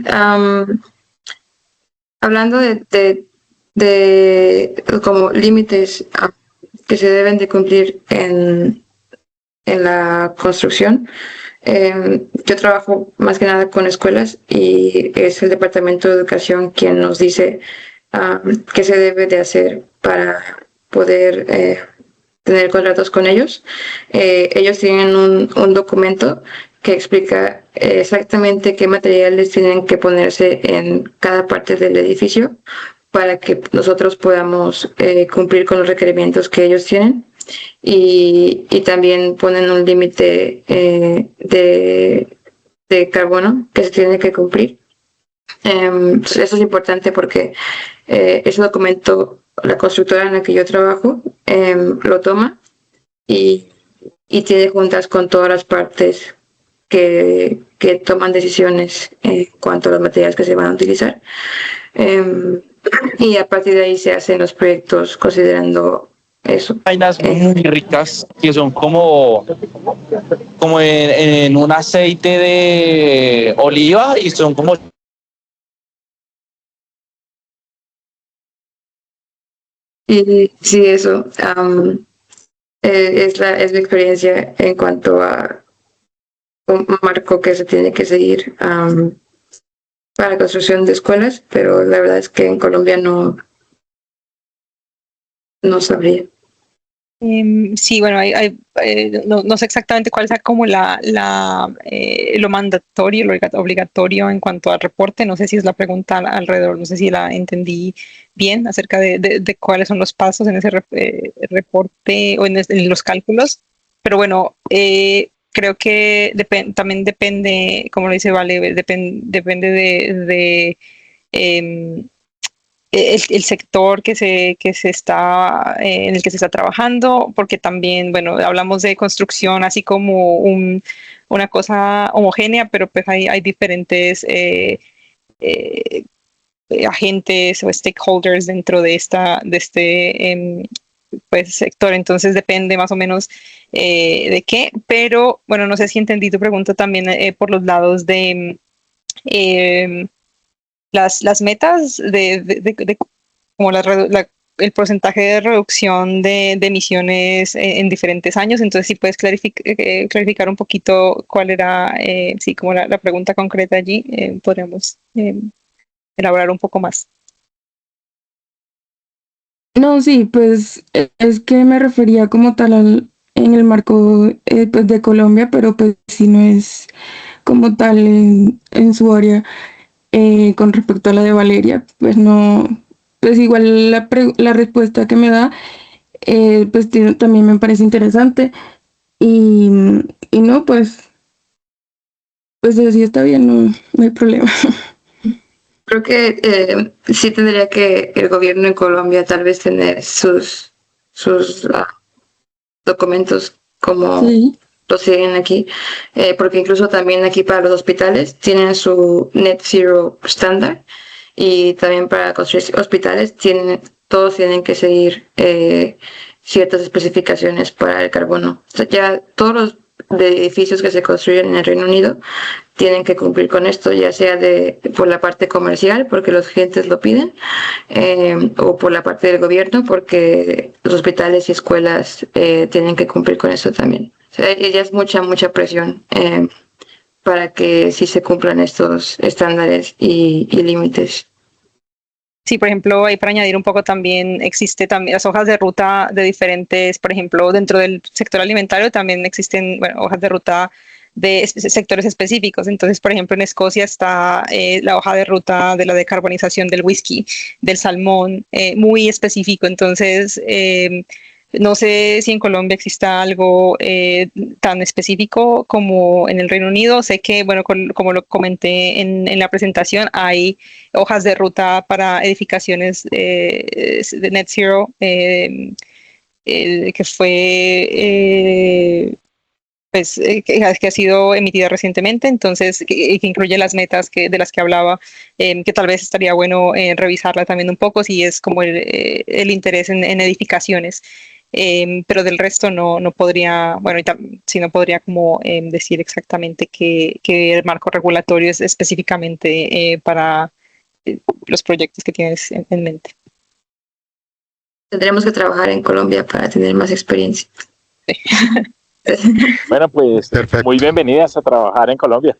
hablando de como límites que se deben de cumplir en la construcción, yo trabajo más que nada con escuelas y es el Departamento de Educación quien nos dice qué se debe de hacer para poder tener contratos con ellos. Ellos tienen un documento que explica exactamente qué materiales tienen que ponerse en cada parte del edificio para que nosotros podamos cumplir con los requerimientos que ellos tienen. Y también ponen un límite de carbono que se tiene que cumplir. Eso es importante porque ese documento, la constructora en la que yo trabajo, lo toma y tiene juntas con todas las partes que toman decisiones en cuanto a los materiales que se van a utilizar. Y a partir de ahí se hacen los proyectos considerando eso. Vainas muy ricas que son como en un aceite de oliva y son como Y sí, eso es la experiencia en cuanto a un marco que se tiene que seguir para la construcción de escuelas, pero la verdad es que en Colombia no sabría. Sí, bueno, no sé exactamente cuál sea como lo mandatorio, lo obligatorio en cuanto al reporte. No sé si es la pregunta alrededor, no sé si la entendí bien acerca de cuáles son los pasos en ese reporte o en los cálculos. Pero bueno, creo que también depende, como lo dice Vale, depende de el sector en el que se está trabajando, porque también, bueno, hablamos de construcción así como una cosa homogénea, pero pues hay diferentes agentes o stakeholders dentro de este pues, sector, entonces depende más o menos de qué, pero bueno, no sé si entendí tu pregunta también por los lados de las metas de como el porcentaje de reducción de emisiones en diferentes años. Entonces, si puedes clarificar un poquito cuál era, sí, como la pregunta concreta allí, podríamos elaborar un poco más. No, sí, pues es que me refería como tal en el marco pues, de Colombia, pero pues si no es como tal en su área con respecto a la de Valeria, pues no, pues igual la respuesta que me da pues también me parece interesante y no, pues así está bien, no hay problema. Creo que sí tendría que el gobierno en Colombia tal vez tener sus documentos como Sí. lo siguen aquí, porque incluso también aquí para los hospitales tienen su Net Zero Standard, y también para construir hospitales todos tienen que seguir ciertas especificaciones para el carbono. O sea, ya todos los edificios que se construyen en el Reino Unido tienen que cumplir con esto, ya sea por la parte comercial, porque los clientes lo piden, o por la parte del gobierno, porque los hospitales y escuelas tienen que cumplir con esto también. O sea, ya es mucha presión para que sí se cumplan estos estándares y límites. Sí, por ejemplo, ahí para añadir un poco también existe también las hojas de ruta de diferentes, por ejemplo, dentro del sector alimentario también existen, bueno, hojas de ruta de sectores específicos. Entonces, por ejemplo, en Escocia está la hoja de ruta de la decarbonización del whisky, del salmón, muy específico. Entonces, no sé si en Colombia exista algo tan específico como en el Reino Unido. Sé que, bueno, como lo comenté en la presentación, hay hojas de ruta para edificaciones de Net Zero, que fue que ha sido emitida recientemente, entonces que incluye las metas de las que hablaba, que tal vez estaría bueno revisarla también un poco si es como el interés en edificaciones. Pero del resto no podría, bueno, sí no podría como decir exactamente que el marco regulatorio es específicamente para los proyectos que tienes en mente. Tendremos que trabajar en Colombia para tener más experiencia. Sí. Bueno, pues Perfecto. muy bienvenidas a trabajar en Colombia.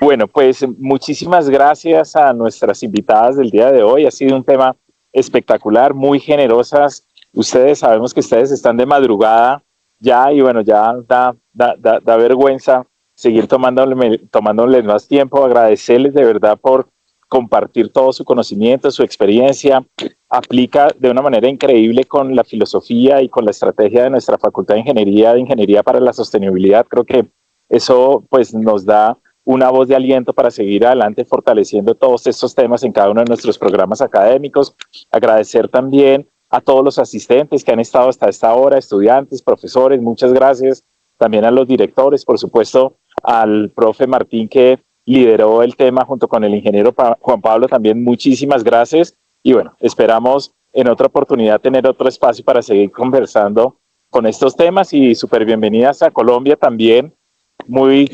Bueno, pues muchísimas gracias a nuestras invitadas del día de hoy. Ha sido un tema espectacular, muy generosas. Ustedes, sabemos que ustedes están de madrugada ya y bueno, ya da vergüenza seguir tomándoles más tiempo. Agradecerles de verdad por compartir todo su conocimiento, su experiencia. Aplica de una manera increíble con la filosofía y con la estrategia de nuestra Facultad de Ingeniería para la Sostenibilidad. Creo que eso pues nos da una voz de aliento para seguir adelante fortaleciendo todos estos temas en cada uno de nuestros programas académicos. Agradecer también a todos los asistentes que han estado hasta esta hora, estudiantes, profesores, muchas gracias. También a los directores, por supuesto, al profe Martín que lideró el tema junto con el ingeniero Juan Pablo, también muchísimas gracias. Y bueno, esperamos en otra oportunidad tener otro espacio para seguir conversando con estos temas y súper bienvenidas a Colombia también. Muy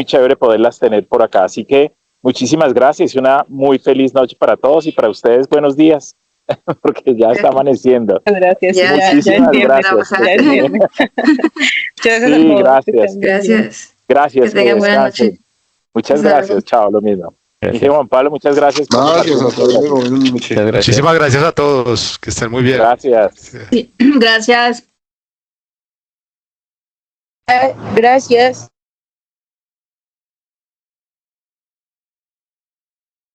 chévere poderlas tener por acá. Así que muchísimas gracias y una muy feliz noche para todos y para ustedes buenos días, porque ya está amaneciendo. Gracias. Muchísimas gracias. Sí, gracias. Gracias. Que tengan buena noche. Muchas gracias. Chao, lo mismo. Dije Juan Pablo, muchas gracias. Gracias a todos. Muchísimas gracias a todos. Que estén muy bien. Gracias. Sí, gracias. Gracias.